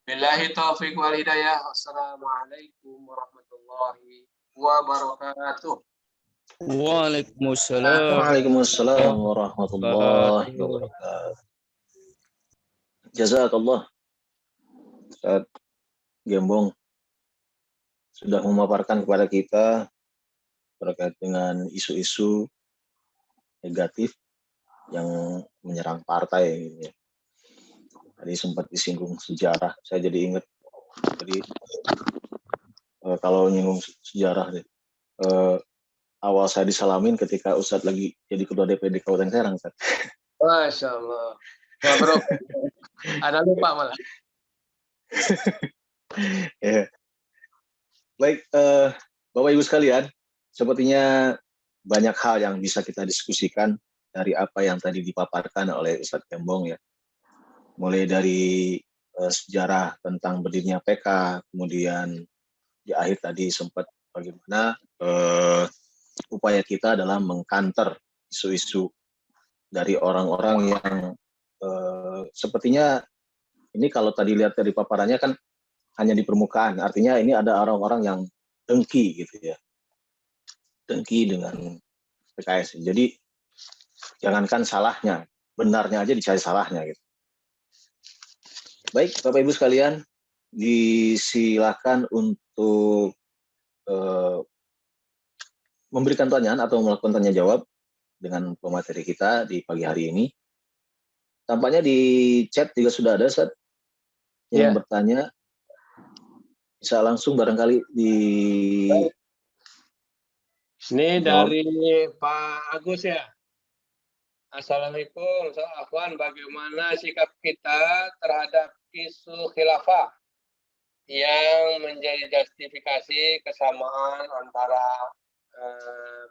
Billahi taufiq wal hidayah. Wassalamualaikum warahmatullahi wabarakatuh. Waalaikumsalam. Waalaikumsalam warahmatullahi wabarakatuh. Jazakallah Ustaz Gembong sudah memaparkan kepada kita terkait dengan isu-isu negatif yang menyerang partai gitu ya. Tadi sempat disinggung sejarah, saya jadi ingat tadi kalau nyinggung sejarah deh. Awal saya disalamin ketika Ustadz lagi jadi ketua DPD Kabupaten Serang, Ustadz. Masya Allah. Ya, bro. Ada lupa malah. Ya. Baik, Bapak Ibu sekalian, sepertinya banyak hal yang bisa kita diskusikan dari apa yang tadi dipaparkan oleh Ustadz Gembong ya. Mulai dari sejarah tentang berdirinya PK, kemudian di akhir tadi sempat bagaimana upaya kita dalam mengkanter isu-isu dari orang-orang yang sepertinya ini kalau tadi lihat dari paparannya kan hanya di permukaan, artinya ini ada orang-orang yang dengki gitu ya, dengki dengan PKS. Jadi jangankan salahnya, benarnya aja dicari salahnya gitu. Baik, Bapak Ibu sekalian, disilakan untuk memberikan pertanyaan atau melakukan tanya jawab dengan pemateri kita di pagi hari ini. Tampaknya di chat juga sudah ada Ustaz yang bertanya. Bisa langsung barangkali Ini dari Pak Agus ya. Assalamualaikum, Afwan, bagaimana sikap kita terhadap isu khilafah yang menjadi justifikasi kesamaan antara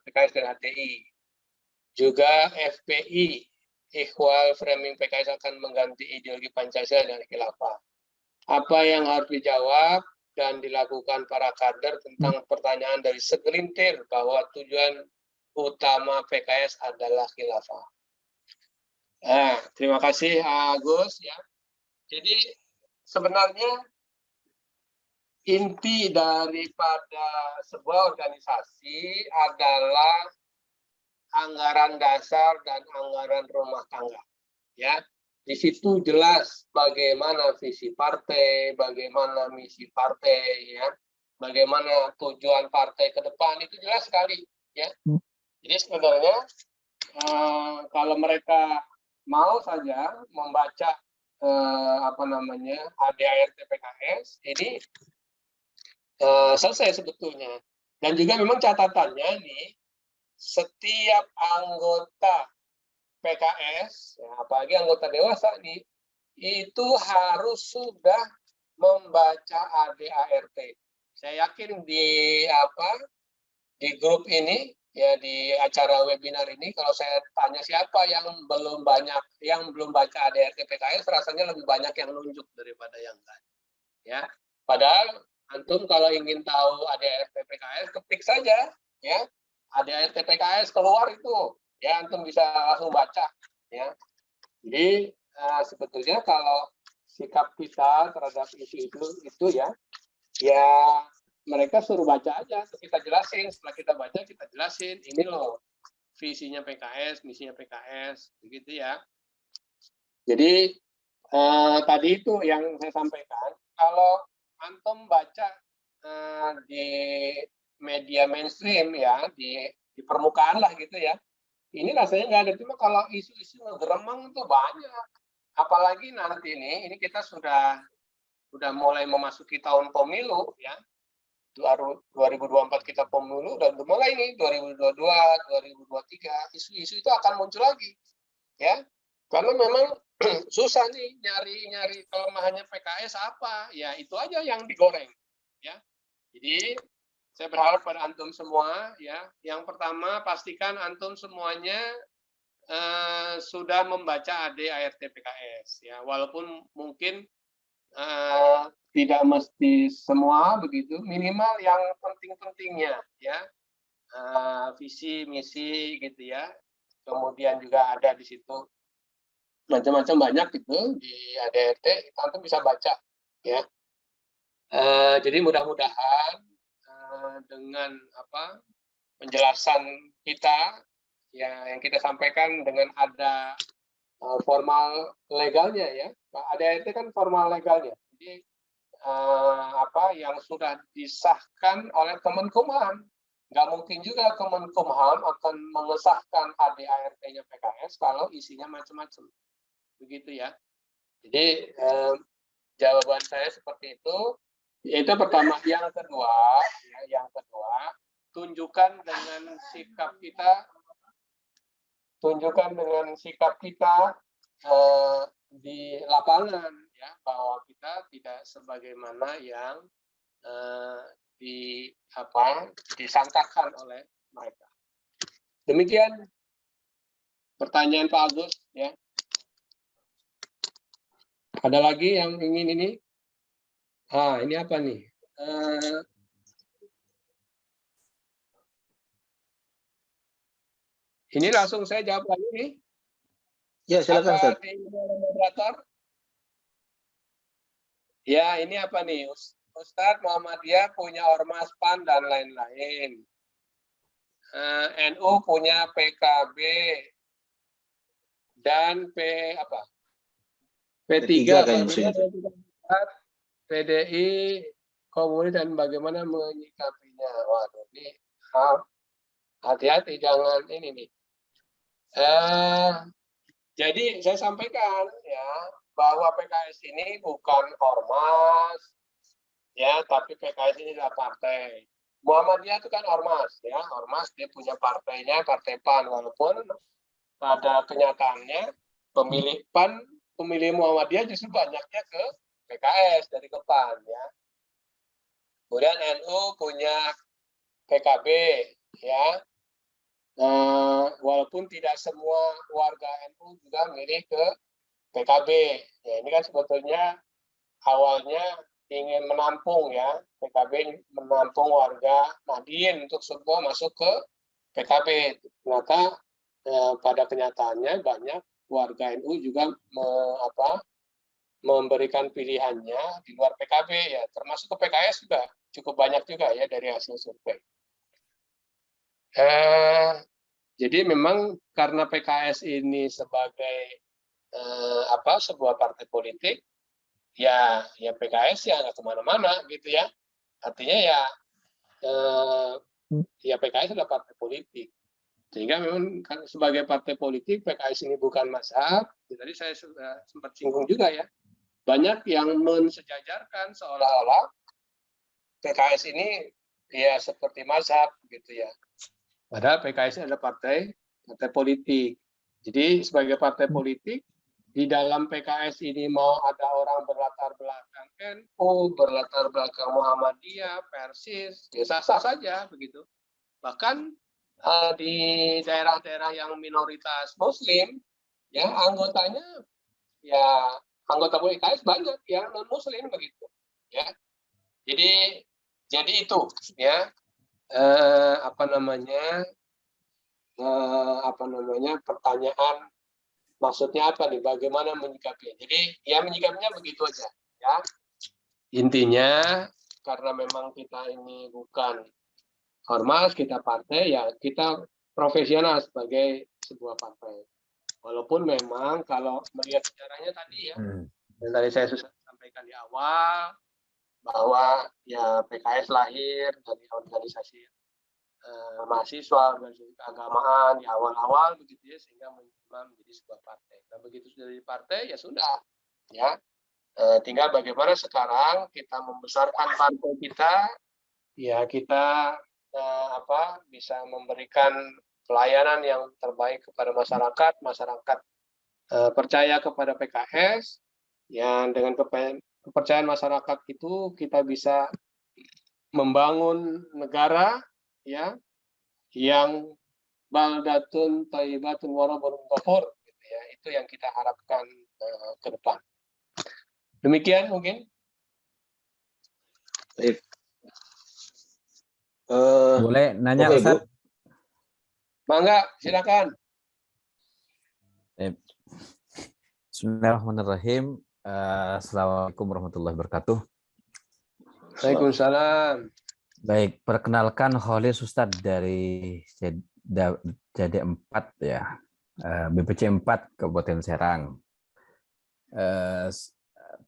PKS dan HTI. Juga FPI, Ikhwal Framing PKS akan mengganti ideologi Pancasila dan khilafah. Apa yang harus dijawab dan dilakukan para kader tentang pertanyaan dari segelintir bahwa tujuan utama PKS adalah khilafah. Terima kasih Agus ya. Jadi sebenarnya inti daripada sebuah organisasi adalah anggaran dasar dan anggaran rumah tangga. Ya, di situ jelas bagaimana visi partai, bagaimana misi partai, ya, bagaimana tujuan partai ke depan itu jelas sekali. Ya, jadi sebenarnya kalau mereka mau saja membaca ADART PKS ini selesai sebetulnya. Dan juga memang catatannya nih, setiap anggota PKS, ya, apalagi anggota dewasa nih, itu harus sudah membaca ADART. Saya yakin di grup ini, ya di acara webinar ini, kalau saya tanya siapa yang belum baca ADART PKS, rasanya lebih banyak yang nunjuk daripada yang enggak. Ya, padahal antum kalau ingin tahu ADART PKS, ketik saja, ya ADART PKS keluar itu, ya antum bisa langsung baca. Ya, jadi sebetulnya kalau sikap kita terhadap isu itu ya mereka suruh baca aja, kita jelasin. Setelah kita baca, kita jelasin. Ini loh visinya PKS, misinya PKS, begitu ya. Jadi tadi itu yang saya sampaikan. Kalau antum baca di media mainstream ya, di permukaan lah gitu ya. Ini rasanya nggak ada. Cuma kalau isu-isu ngegeremeng itu banyak. Apalagi nanti ini kita sudah mulai memasuki tahun pemilu ya. 2024 kita pemilu dan mulai ini 2022, 2023 isu-isu itu akan muncul lagi ya, karena memang susah nih nyari kelemahannya PKS apa ya, itu aja yang digoreng ya. Jadi saya berharap pada antum semua ya, yang pertama pastikan antum semuanya sudah membaca ADART PKS ya, walaupun mungkin tidak mesti semua begitu, minimal yang penting-pentingnya ya, visi misi gitu ya, kemudian juga ada di situ macam-macam banyak gitu di ADART, antum bisa baca ya. Jadi mudah-mudahan dengan penjelasan kita ya, yang kita sampaikan dengan ada formal legalnya ya, ADART kan formal legalnya, jadi yang sudah disahkan oleh Kemenkumham. Nggak mungkin juga Kemenkumham akan mengesahkan ADART-nya PKS kalau isinya macam-macam, begitu ya. Jadi jawaban saya seperti itu. Itu pertama. Yang kedua, tunjukkan dengan sikap kita di lapangan ya, bahwa kita tidak sebagaimana yang disangkakan oleh mereka. Demikian pertanyaan Pak Agus ya. Ada lagi yang ingin ini? Ini apa nih? Ini langsung saya jawab lagi nih. Ya, silakan Ustaz. Moderator. Ya, ini apa nih? Ustadz Muhammadiyah punya Ormas PAN dan lain-lain. NU punya PKB dan P3 PDI komunis dan bagaimana menyikapinya. Waduh, ini hati-hati, jangan ini nih. Jadi saya sampaikan ya, bahwa PKS ini bukan ormas ya, tapi PKS ini adalah partai. Muhammadiyah itu kan ormas, ya, ormas dia punya partainya, Partai PAN, walaupun pada kenyataannya pemilih Muhammadiyah justru banyaknya ke PKS dari ke PAN, ya. Kemudian NU punya PKB, ya. Walaupun tidak semua warga NU juga milih ke PKB. Ya, ini kan sebetulnya awalnya ingin menampung, ya, PKB menampung warga Nahdien untuk semua masuk ke PKB. Ternyata pada kenyataannya banyak warga NU juga memberikan pilihannya di luar PKB, ya, termasuk ke PKS juga cukup banyak juga, ya, dari hasil survei. Jadi memang karena PKS ini sebagai sebuah partai politik, ya PKS ya nggak kemana-mana gitu, ya. Artinya ya PKS adalah partai politik. Sehingga memang kan sebagai partai politik PKS ini bukan mazhab. Tadi saya sudah sempat singgung juga, ya. Banyak yang mensejajarkan seolah-olah PKS ini ya seperti mazhab gitu, ya. Padahal PKS adalah partai politik. Jadi sebagai partai politik, di dalam PKS ini mau ada orang berlatar belakang NU, berlatar belakang Muhammadiyah, Persis, ya sah-sah saja begitu. Bahkan di daerah-daerah yang minoritas Muslim, ya anggotanya, ya anggota PKS banyak yang non Muslim begitu, ya. Jadi itu, ya. Pertanyaan maksudnya apa nih? Bagaimana menyikapinya? Jadi ya menyikapinya begitu aja, ya. Intinya karena memang kita ini bukan ormas, kita partai, ya kita profesional sebagai sebuah partai. Walaupun memang kalau melihat sejarahnya tadi, ya, dan tadi saya sudah sampaikan di awal bahwa ya PKS lahir dari organisasi mahasiswa, organisasi keagamaan di awal-awal begitu, ya, sehingga menjadi sebuah partai. Nah, begitu sudah jadi partai, ya sudah, ya. Tinggal bagaimana sekarang kita membesarkan partai kita, ya kita bisa memberikan pelayanan yang terbaik kepada masyarakat, percaya kepada PKS, yang dengan kepercayaan masyarakat itu kita bisa membangun negara, ya, yang baldatun thayyibatun wa rabbun ghafur, gitu, ya. Itu yang kita harapkan ke depan. Demikian mungkin. Baik. Boleh nanya, Bapak, Ustaz? Ibu? Mangga, silakan. Bismillahirrahmanirrahim. Assalamualaikum warahmatullahi wabarakatuh. Waalaikumsalam. Baik, perkenalkan Khalis Ustadz dari JD4, ya, BPC 4 Kabupaten Serang.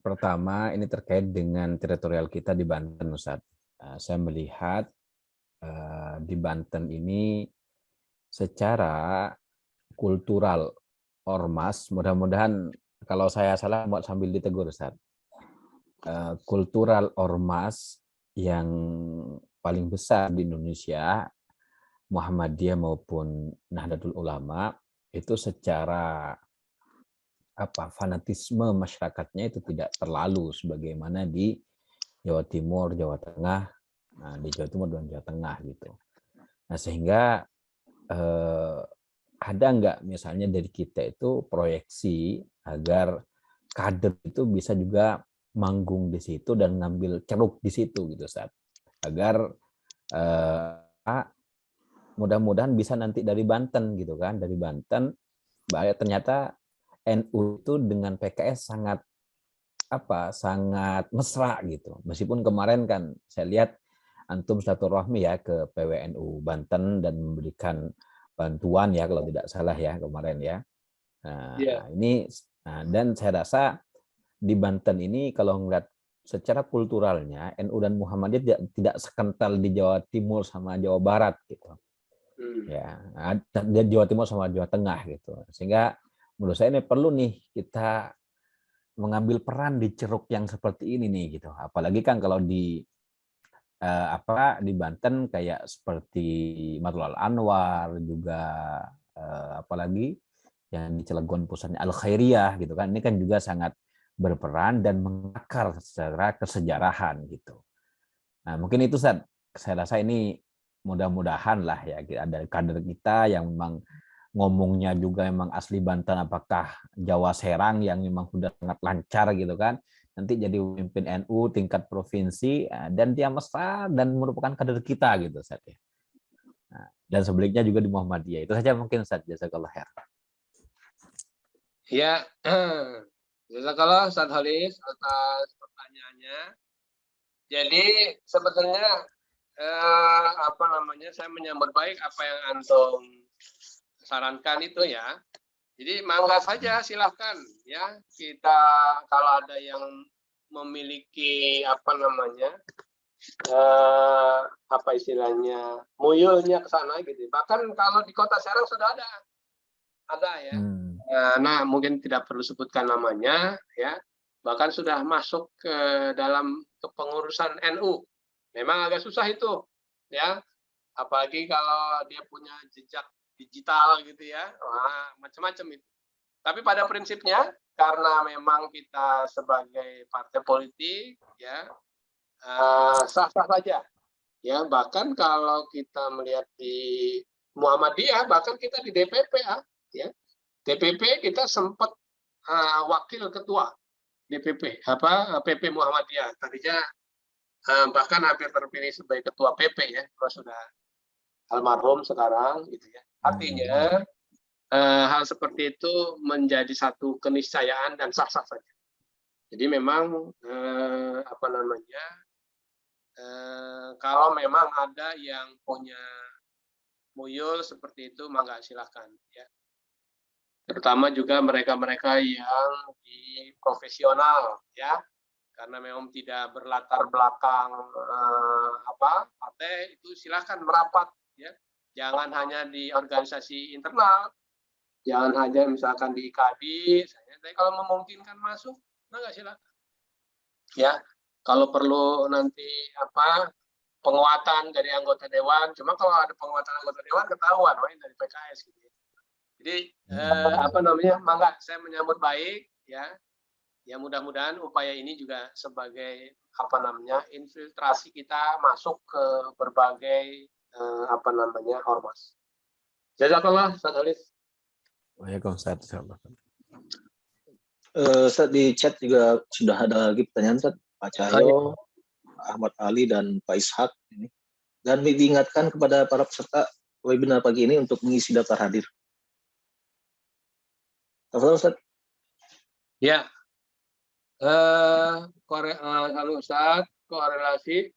Pertama, ini terkait dengan teritorial kita di Banten, Ustadz. Saya melihat di Banten ini secara kultural ormas, mudah-mudahan kalau saya salah buat sambil ditegur, Ustadz. Kultural ormas yang paling besar di Indonesia, Muhammadiyah maupun Nahdlatul Ulama, itu secara fanatisme masyarakatnya itu tidak terlalu sebagaimana di Jawa Timur, Jawa Tengah, di Jawa Timur dan Jawa Tengah gitu. Nah, sehingga ada nggak misalnya dari kita itu proyeksi agar kader itu bisa juga manggung di situ dan ngambil ceruk di situ gitu, Ustaz. Agar mudah-mudahan bisa nanti dari Banten gitu kan, dari Banten ternyata NU itu dengan PKS sangat mesra gitu. Meskipun kemarin kan saya lihat antum silaturahmi ya ke PWNU Banten dan memberikan bantuan ya kalau tidak salah ya kemarin ya. Ini dan saya rasa di Banten ini kalau ngeliat secara kulturalnya NU dan Muhammadiyah tidak sekental di Jawa Timur sama Jawa Barat gitu. Ya, dan Jawa Timur sama Jawa Tengah gitu. Sehingga menurut saya ini perlu nih kita mengambil peran di ceruk yang seperti ini nih gitu. Apalagi kan kalau di di Banten kayak seperti Matlul Anwar, juga apalagi yang di Cilegon pusatnya Al Khairiyah gitu kan. Ini kan juga sangat berperan dan mengakar secara kesejarahan gitu. Nah, mungkin itu saya rasa ini mudah-mudahan lah ya ada kader kita yang memang ngomongnya juga memang asli Banten, apakah Jawa Serang yang memang sudah sangat lancar gitu kan, nanti jadi pemimpin NU tingkat provinsi dan dia mesra dan merupakan kader kita gitu Ustaz ya. Nah, dan sebaliknya juga di Muhammadiyah. Itu saja mungkin Ustaz. Jazakallah khair. Ya, jazakallah Ustaz Halis atas pertanyaannya. Jadi sebetulnya saya menyambut baik apa yang antum sarankan itu ya. Jadi mangga saja, silahkan ya, kita kalau ada yang memiliki istilahnya muyulnya ke sana gitu. Bahkan kalau di Kota Serang sudah ada ya. Nah, mungkin tidak perlu sebutkan namanya ya. Bahkan sudah masuk ke dalam kepengurusan NU. Memang agak susah itu ya. Apalagi kalau dia punya jejak digital gitu ya, wah, macam-macam itu. Tapi pada prinsipnya karena memang kita sebagai partai politik ya sah-sah saja ya. Bahkan kalau kita melihat di Muhammadiyah, bahkan kita di DPP ya, DPP kita sempat wakil ketua DPP PP Muhammadiyah, tadinya bahkan hampir terpilih sebagai ketua PP ya, kalau sudah almarhum sekarang gitu ya. Artinya hal seperti itu menjadi satu keniscayaan dan sah-sah saja. Jadi memang kalau memang ada yang punya muyul seperti itu, maka silahkan ya. Terutama juga mereka-mereka yang di profesional ya, karena memang tidak berlatar belakang partai, itu silahkan merapat ya. Jangan hanya di organisasi internal, jangan hanya misalkan di IKAD, tapi kalau memungkinkan masuk, maka silakan. Ya, kalau perlu nanti penguatan dari anggota dewan, cuma kalau ada penguatan anggota dewan ketahuan, dari PKS gitu. Jadi maka saya menyambut baik ya. Ya mudah-mudahan upaya ini juga sebagai infiltrasi kita masuk ke berbagai ormas. Jazakallah Ustaz Halis. Waalaikumsalam. Ustaz, di chat juga sudah ada lagi pertanyaan Ustaz. Pak Cahyo, Ahmad Ali dan Pak Ishak ini. Dan diingatkan kepada para peserta webinar pagi ini untuk mengisi daftar hadir. Tafadhol Ustaz. Ya. Ustaz, korelasi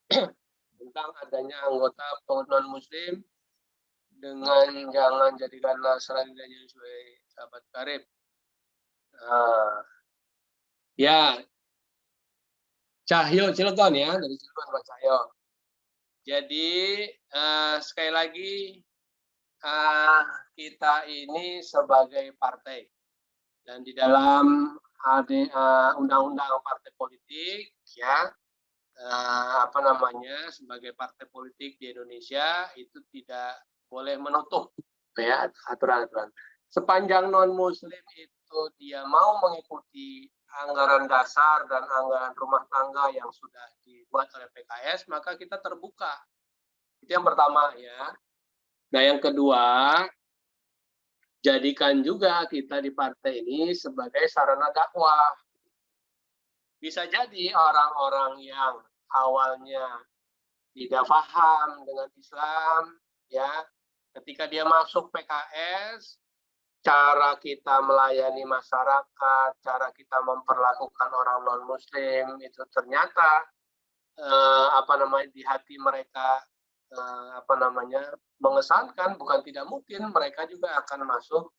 tentang adanya anggota non-muslim dengan jangan jadikanlah selain dari sebagai sahabat karib. Ya, Cahyo Cilegon ya, dari Cilegon Pak Cahyo. Jadi sekali lagi kita ini sebagai partai dan di dalam undang-undang partai politik ya sebagai partai politik di Indonesia itu tidak boleh menutup ya aturan-aturan. Sepanjang non-muslim itu dia mau mengikuti anggaran dasar dan anggaran rumah tangga yang sudah dibuat oleh PKS, maka kita terbuka. Itu yang pertama ya. Nah, yang kedua, jadikan juga kita di partai ini sebagai sarana dakwah. Bisa jadi orang-orang yang awalnya tidak paham dengan Islam, ya, ketika dia masuk PKS, cara kita melayani masyarakat, cara kita memperlakukan orang non-muslim itu ternyata di hati mereka mengesankan, bukan tidak mungkin mereka juga akan masuk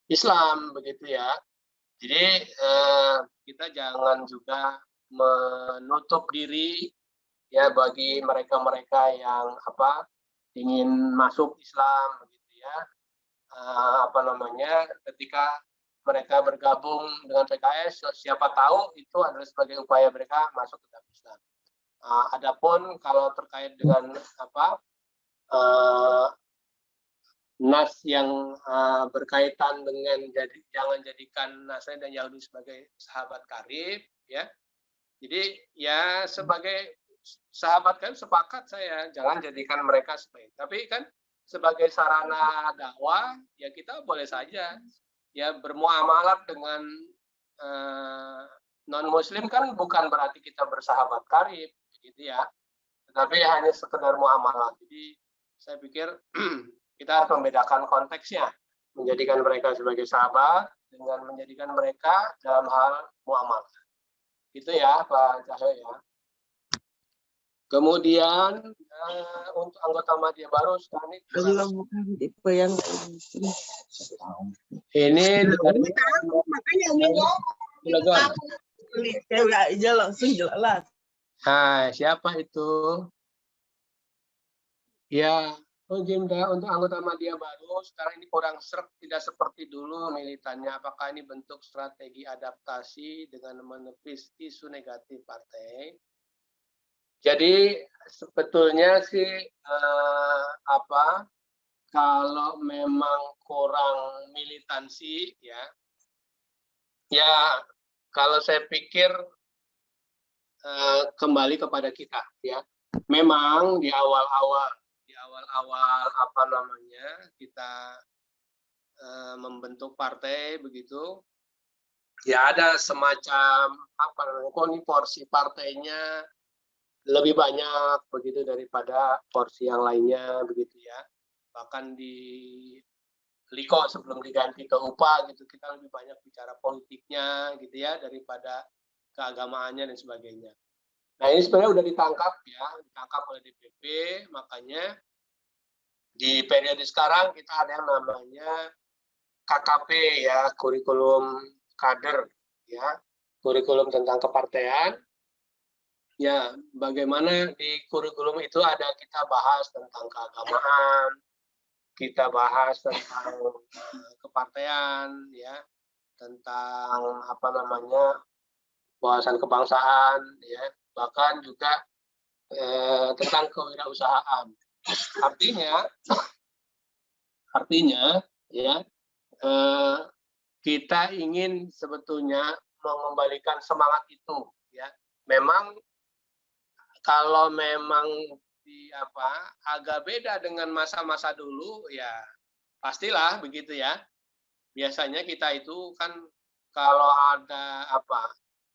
Islam begitu ya. Jadi kita jangan juga menutup diri ya bagi mereka-mereka yang ingin masuk Islam begitu ya. Ketika mereka bergabung dengan PKS, siapa tahu itu adalah sebagai upaya mereka masuk ke dalam Islam. Adapun kalau terkait dengan nas yang berkaitan dengan jangan jadikan Nasrani dan Yahudi sebagai sahabat karib, ya. Jadi ya sebagai sahabat kan sepakat saya, jangan jadikan mereka sebagai. Tapi kan sebagai sarana dakwah ya kita boleh saja ya bermuamalah dengan non Muslim, kan bukan berarti kita bersahabat karib, gitu ya. Tetapi hanya sekedar muamalah. Jadi saya pikir kita harus membedakan konteksnya, menjadikan mereka sebagai sahabat dengan menjadikan mereka dalam hal muamalah. Itu ya Pak Cahyo ya. Kemudian untuk anggota media baru sekarang ini makanya aja langsung jelas. Nah, siapa itu? Ya, untuk anggota media baru sekarang ini kurang serp, tidak seperti dulu militannya. Apakah ini bentuk strategi adaptasi dengan menepis isu negatif partai? Jadi sebetulnya sih kalau memang kurang militansi ya kalau saya pikir kembali kepada kita ya. Memang di awal-awal kita membentuk partai begitu ya, ada semacam porsi partainya lebih banyak begitu daripada porsi yang lainnya begitu ya. Bahkan di Liko sebelum diganti ke UPA gitu kita lebih banyak bicara politiknya gitu ya daripada keagamaannya dan sebagainya. Nah ini sebenarnya udah ditangkap oleh DPP, makanya di periode sekarang kita ada yang namanya KKP ya, kurikulum kader ya, kurikulum tentang kepartean. Ya, bagaimana di kurikulum itu ada kita bahas tentang keagamaan, kita bahas tentang kepartean ya, tentang wawasan kebangsaan ya, bahkan juga tentang kewirausahaan. Artinya ya kita ingin sebetulnya mengembalikan semangat itu ya. Memang kalau memang agak beda dengan masa-masa dulu ya pastilah begitu ya. Biasanya kita itu kan kalau ada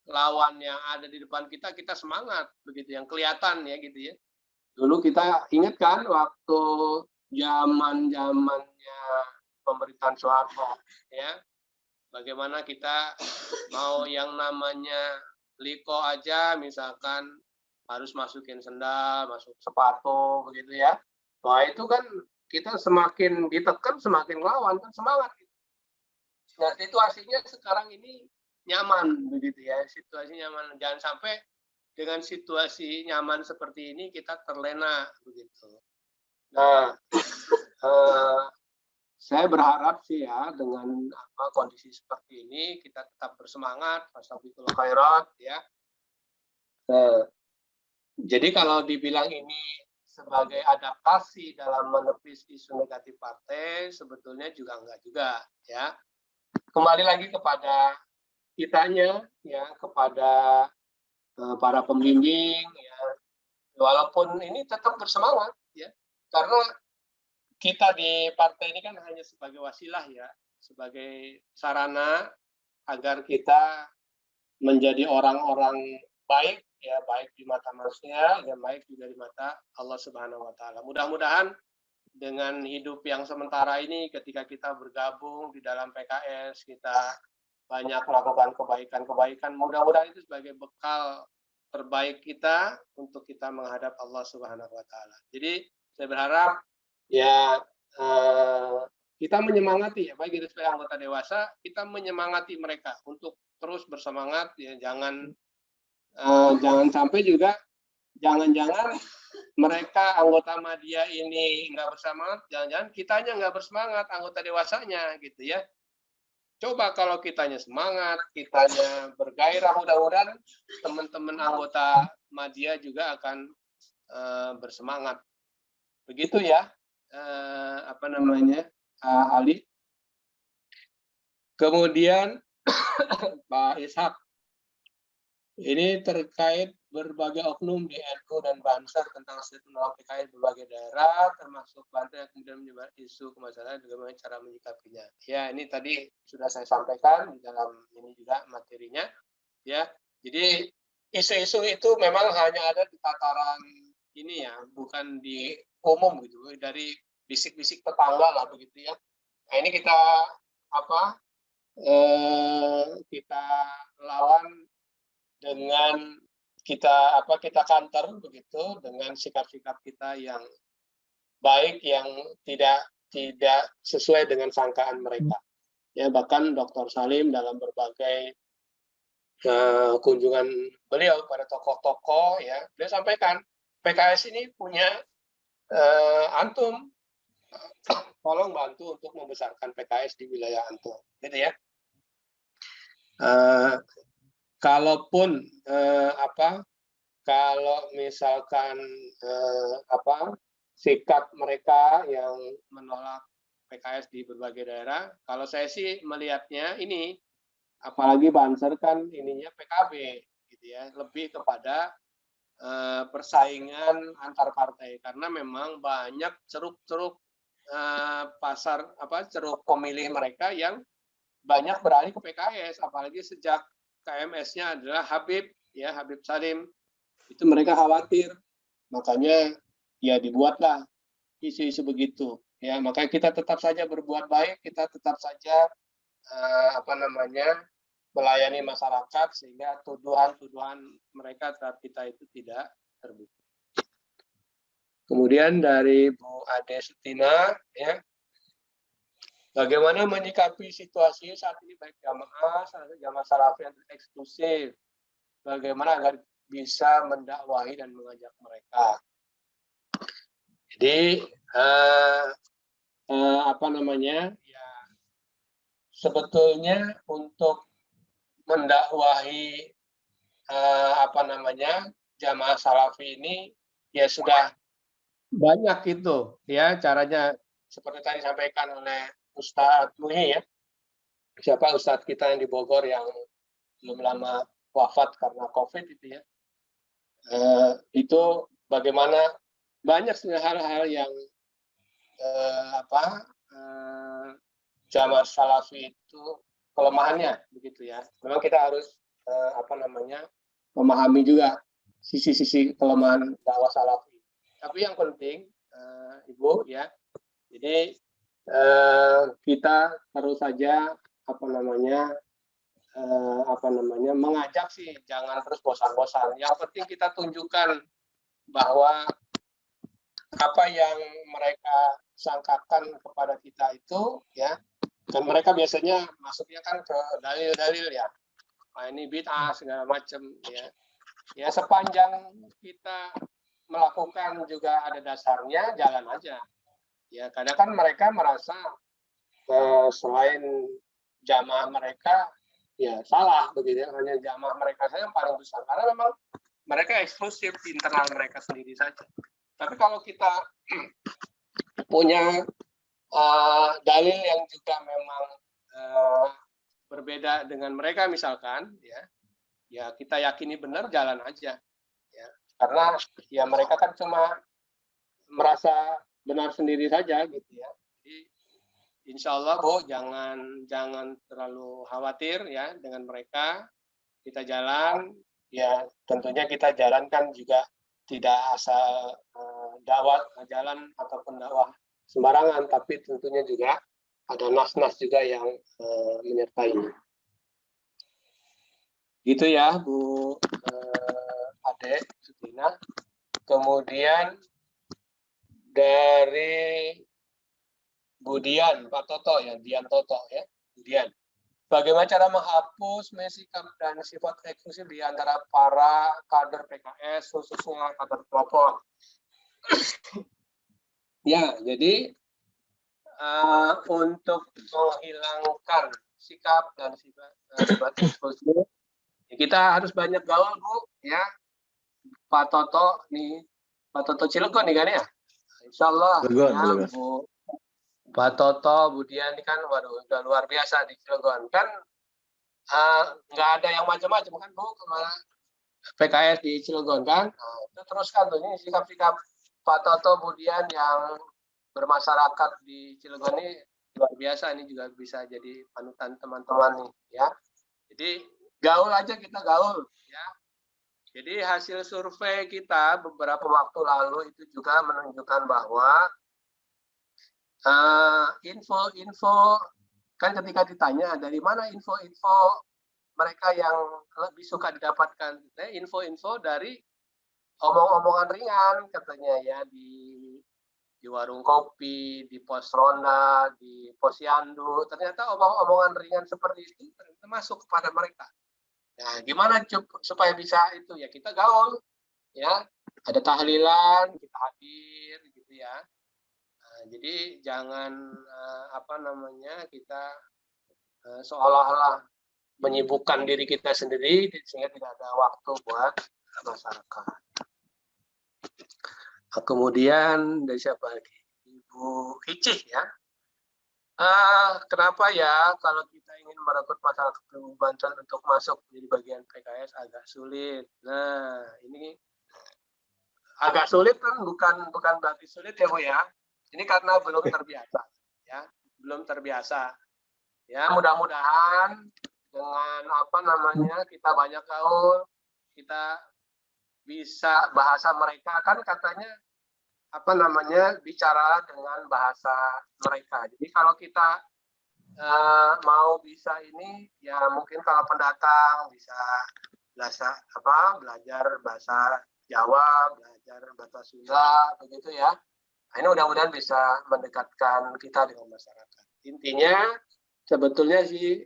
lawan yang ada di depan kita semangat begitu, yang kelihatan ya gitu ya. Dulu kita ingat kan waktu zamannya pemerintahan Soeharto ya, bagaimana kita mau yang namanya Liko aja misalkan harus masukin sendal, masuk sepatu begitu ya. Wah itu kan kita semakin ditekan semakin lawan kan semangat. Nah situasinya sekarang ini nyaman begitu ya, situasi nyaman, jangan sampai dengan situasi nyaman seperti ini kita terlena begitu. Nah, saya berharap sih ya dengan kondisi seperti ini kita tetap bersemangat, fastabiqul khairat ya. Jadi kalau dibilang ini sebagai adaptasi dalam menepis isu negatif partai, sebetulnya juga enggak juga ya. Kembali lagi kepada kitanya ya, kepada para pembimbing ya, walaupun ini tetap bersemangat ya, karena kita di partai ini kan hanya sebagai wasilah ya, sebagai sarana agar kita menjadi orang-orang baik ya, baik di mata manusia dan baik juga di mata Allah Subhanahu wa taala. Mudah-mudahan dengan hidup yang sementara ini ketika kita bergabung di dalam PKS, kita banyak melakukan kebaikan-kebaikan, mudah-mudahan itu sebagai bekal terbaik kita untuk kita menghadap Allah Subhanahu wa taala. Jadi saya berharap ya kita menyemangati ya, baik itu sebagai anggota dewasa, kita menyemangati mereka untuk terus bersemangat ya, jangan sampai juga jangan-jangan mereka anggota media ini nggak bersemangat, jangan-jangan kitanya nggak bersemangat, anggota dewasanya gitu ya. Coba kalau kitanya semangat, kitanya bergairah, mudah-mudahan teman-teman anggota Muhammadiyah juga akan bersemangat. Begitu ya, Ali. Kemudian Pak Ishak, ini terkait berbagai oknum di NU dan Banser tentang statement menolak PKS berbagai daerah, termasuk Banten yang kemudian menyebar isu kemasalah bagaimana cara menyikapinya. Ya, ini tadi sudah saya sampaikan di dalam ini juga materinya. Ya, jadi isu-isu itu memang hanya ada di tataran ini ya, bukan di umum gitu, dari bisik-bisik tetangga lah begitu ya. Nah, ini kita kita lawan dengan kita counter begitu dengan sikap-sikap kita yang baik, yang tidak sesuai dengan sangkaan mereka. Ya, bahkan Dr. Salim dalam berbagai kunjungan beliau pada tokoh-tokoh ya, beliau sampaikan PKS ini punya antum, tolong bantu untuk membesarkan PKS di wilayah antum, gitu ya. Kalaupun kalau misalkan sikap mereka yang menolak PKS di berbagai daerah, kalau saya sih melihatnya ini, apalagi Banser kan ininya PKB, gitu ya, lebih kepada persaingan antar partai, karena memang banyak ceruk-ceruk ceruk pemilih mereka yang banyak beralih ke PKS, apalagi sejak KMS-nya adalah Habib Salim. Itu mereka khawatir, makanya ya dibuatlah isu-isu begitu. Ya, makanya kita tetap saja berbuat baik, kita tetap saja melayani masyarakat sehingga tuduhan-tuduhan mereka terhadap kita itu tidak terbukti. Kemudian dari Bu Ade Sutina, ya, bagaimana menyikapi situasi saat ini baik jamaah salafi yang eksklusif, bagaimana agar bisa mendakwahi dan mengajak mereka. Jadi ya sebetulnya untuk mendakwahi jamaah salafi ini ya sudah banyak itu ya caranya, seperti tadi disampaikan oleh Ustadz Muhi ya, siapa Ustadz kita yang di Bogor yang belum lama wafat karena COVID itu ya, itu bagaimana banyak hal-hal yang jamaah salafi itu kelemahannya begitu ya. Memang kita harus memahami juga sisi-sisi kelemahan dakwah salafi. Tapi yang penting Ibu ya, jadi kita terus saja mengajak sih, jangan terus bosan-bosan. Yang penting kita tunjukkan bahwa apa yang mereka sangkakan kepada kita itu ya, dan mereka biasanya masuknya kan ke dalil-dalil ya, nah, ini bid'ah segala macam ya. Ya sepanjang kita melakukan juga ada dasarnya, jalan aja. Ya kadang kan mereka merasa selain jamaah mereka ya salah begitu ya, hanya jamaah mereka saja yang paling besar karena memang mereka eksklusif di internal mereka sendiri saja. Tapi kalau kita punya dalil yang juga memang berbeda dengan mereka misalkan ya kita yakini benar, jalan aja ya, karena ya mereka kan cuma merasa benar sendiri saja gitu ya. Jadi insya Allah Bu, jangan terlalu khawatir ya dengan mereka. Kita jalan ya, tentunya kita jalankan juga tidak asal jalan ataupun dakwah sembarangan, tapi tentunya juga ada nas-nas juga yang menyertainya. Gitu ya Bu Ade Sutina. Kemudian dari Budian, Pak Toto ya, Dian Toto ya, Budian. Bagaimana cara menghapus sikap dan sifat eksklusif di antara para kader PKS, khususnya kader pelopor? Ya, jadi untuk menghilangkan sikap dan sifat eksklusif, ya kita harus banyak gaul Bu, ya. Pak Toto nih, Pak Toto Cilegon nih kan ya? Insya Allah Cilegon, ya, Cilegon. Bu Pak Toto, Bu Dian ini kan, waduh, udah luar biasa di Cilegon. Kan nggak ada yang macam-macam kan Bu, kemana PKS di Cilegon kan? Nah, itu teruskan tuh, ini sikap-sikap Pak Toto, Bu Dian yang bermasyarakat di Cilegon ini luar biasa. Ini juga bisa jadi panutan teman-teman nih ya. Jadi gaul aja, kita gaul ya. Jadi hasil survei kita beberapa waktu lalu itu juga menunjukkan bahwa info-info, kan ketika ditanya dari mana info-info mereka yang lebih suka didapatkan, info-info dari omong-omongan ringan katanya ya, di warung kopi, di pos ronda, di posyandu, ternyata omong-omongan ringan seperti itu masuk kepada mereka. Nah, gimana supaya bisa itu ya, kita gaul ya, ada tahlilan kita hadir gitu ya. Nah, jadi jangan kita seolah-olah menyibukkan diri kita sendiri sehingga tidak ada waktu buat masyarakat. Kemudian dari siapa lagi? Ibu Icih ya. Kenapa ya kalau kita ingin merekrut masyarakat Banten untuk masuk menjadi bagian PKS agak sulit. Nah, ini agak sulit kan bukan berarti sulit ya Bu ya. Ini karena belum terbiasa ya, belum terbiasa. Ya, mudah-mudahan dengan kita banyak gaul, kita bisa bahasa mereka, kan katanya bicara dengan bahasa mereka. Jadi kalau kita mau bisa ini ya, mungkin kalau pendatang bisa belajar bahasa Jawa, belajar bahasa Sunda begitu ya. Nah, ini mudah-mudahan bisa mendekatkan kita dengan masyarakat. Intinya sebetulnya sih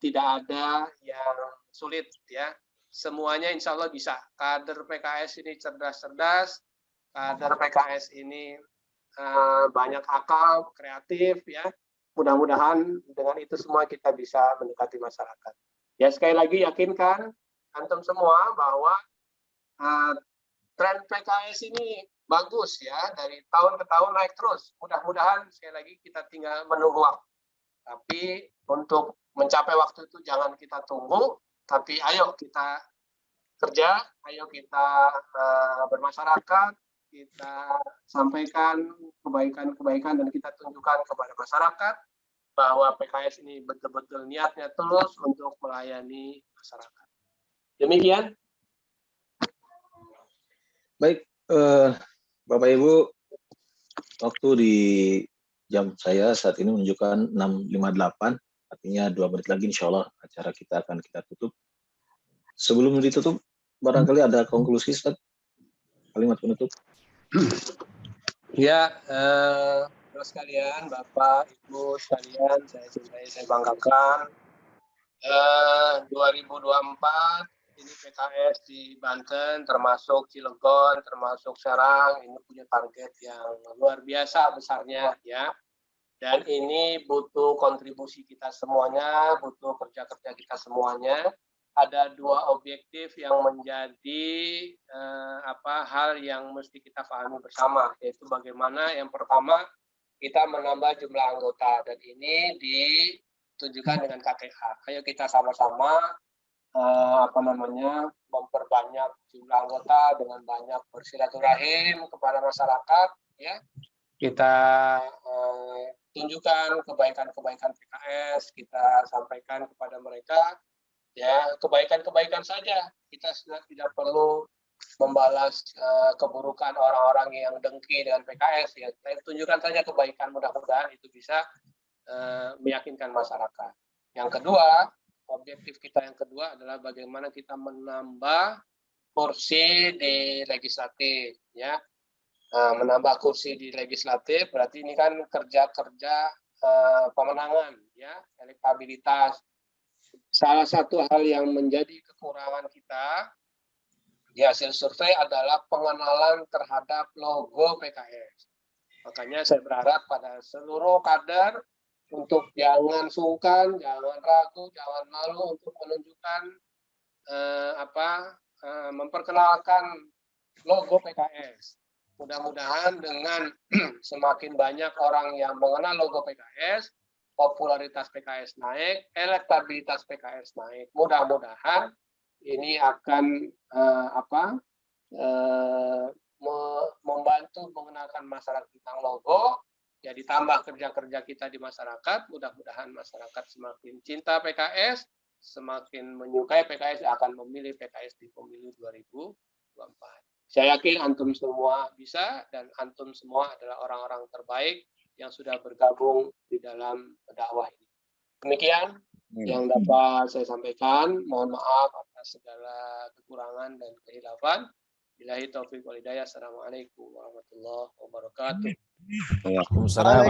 tidak ada yang sulit ya. Semuanya insya Allah bisa. Kader PKS ini cerdas-cerdas, kader PKS ini banyak akal, kreatif ya. Mudah-mudahan dengan itu semua kita bisa mendekati masyarakat. Ya, sekali lagi yakinkan antum semua bahwa tren PKS ini bagus ya, dari tahun ke tahun naik terus. Mudah-mudahan sekali lagi kita tinggal menunggu waktu. Tapi untuk mencapai waktu itu jangan kita tunggu, tapi ayo kita kerja, ayo kita bermasyarakat, kita sampaikan kebaikan-kebaikan dan kita tunjukkan kepada masyarakat bahwa PKS ini betul-betul niatnya tulus untuk melayani masyarakat. Demikian. Baik, Bapak Ibu, waktu di jam saya saat ini menunjukkan 6.58, artinya 2 menit lagi insya Allah acara kita akan kita tutup. Sebelum ditutup, barangkali ada konklusi, Ustaz? Kalimat penutup. Ya, terus sekalian, Bapak, Ibu sekalian, saya banggakan. 2024 ini PKS di Banten, termasuk Cilegon, termasuk Serang, ini punya target yang luar biasa besarnya ya. Dan ini butuh kontribusi kita semuanya, butuh kerja-kerja kita semuanya. Ada 2 objektif yang menjadi hal yang mesti kita pahami bersama, yaitu bagaimana yang pertama kita menambah jumlah anggota, dan ini ditunjukkan dengan KTA. Ayo kita sama-sama memperbanyak jumlah anggota dengan banyak bersilaturahim kepada masyarakat ya. Kita tunjukkan kebaikan-kebaikan PKS, kita sampaikan kepada mereka ya, kebaikan-kebaikan saja. Kita sudah tidak perlu membalas keburukan orang-orang yang dengki dengan PKS ya. Kita tunjukkan saja kebaikan, mudah-mudahan itu bisa meyakinkan masyarakat. Yang kedua, objektif kita yang kedua adalah bagaimana kita menambah kursi di legislatif ya. Menambah kursi di legislatif berarti ini kan kerja-kerja pemenangan ya, elektabilitas. Salah satu hal yang menjadi kekurangan kita di hasil survei adalah pengenalan terhadap logo PKS. Makanya saya berharap pada seluruh kader untuk jangan sungkan, jangan ragu, jangan malu untuk menunjukkan memperkenalkan logo PKS. Mudah-mudahan dengan semakin banyak orang yang mengenal logo PKS, popularitas PKS naik, elektabilitas PKS naik. Mudah-mudahan ini akan membantu mengenalkan masyarakat tentang logo. Ya, ditambah kerja-kerja kita di masyarakat, mudah-mudahan masyarakat semakin cinta PKS, semakin menyukai PKS, akan memilih PKS di pemilu 2024. Saya yakin antum semua bisa, dan antum semua adalah orang-orang terbaik yang sudah bergabung di dalam dakwah ini. Demikian yang dapat saya sampaikan. Mohon maaf atas segala kekurangan dan kehilafan. Billahi taufiq wal hidayah. Assalamualaikum warahmatullahi wabarakatuh. Waalaikumsalam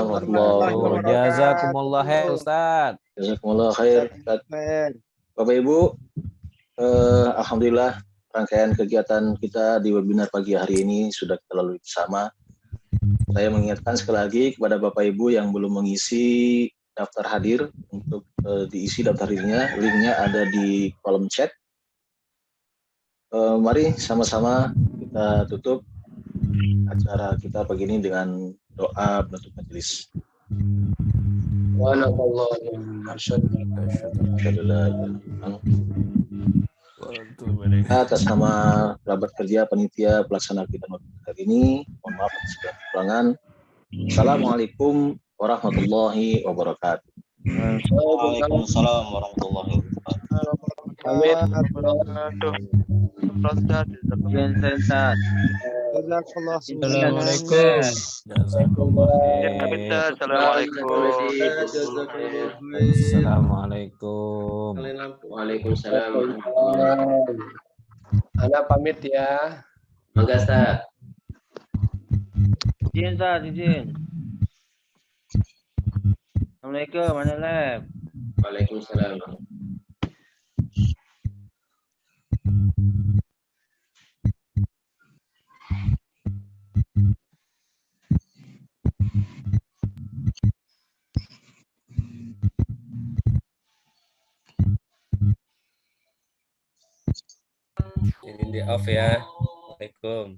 warahmatullahi wabarakatuh. Jazakumullah khair, Ustaz. Jazakumullah khair. Bapak Ibu, alhamdulillah rangkaian kegiatan kita di webinar pagi hari ini sudah kita lalui bersama. Saya mengingatkan sekali lagi kepada Bapak Ibu yang belum mengisi daftar hadir untuk diisi daftar hadirnya. Linknya ada di kolom chat. Mari sama-sama kita tutup acara kita pagi ini dengan doa penutup majelis. Atas nama kerabat kerja panitia pelaksana kita hari ini, mohon maaf atas segala kekurangan. Assalamualaikum warahmatullahi wabarakatuh. Waalaikumsalam warahmatullahi wabarakatuh. Assalamualaikum. Waalaikumsalam. Ana pamit ya. Mangga, Ustaz. Izin, Ustaz, izin. Assalamualaikum, mana lab? Waalaikumsalam. Ini di off ya. Assalamualaikum.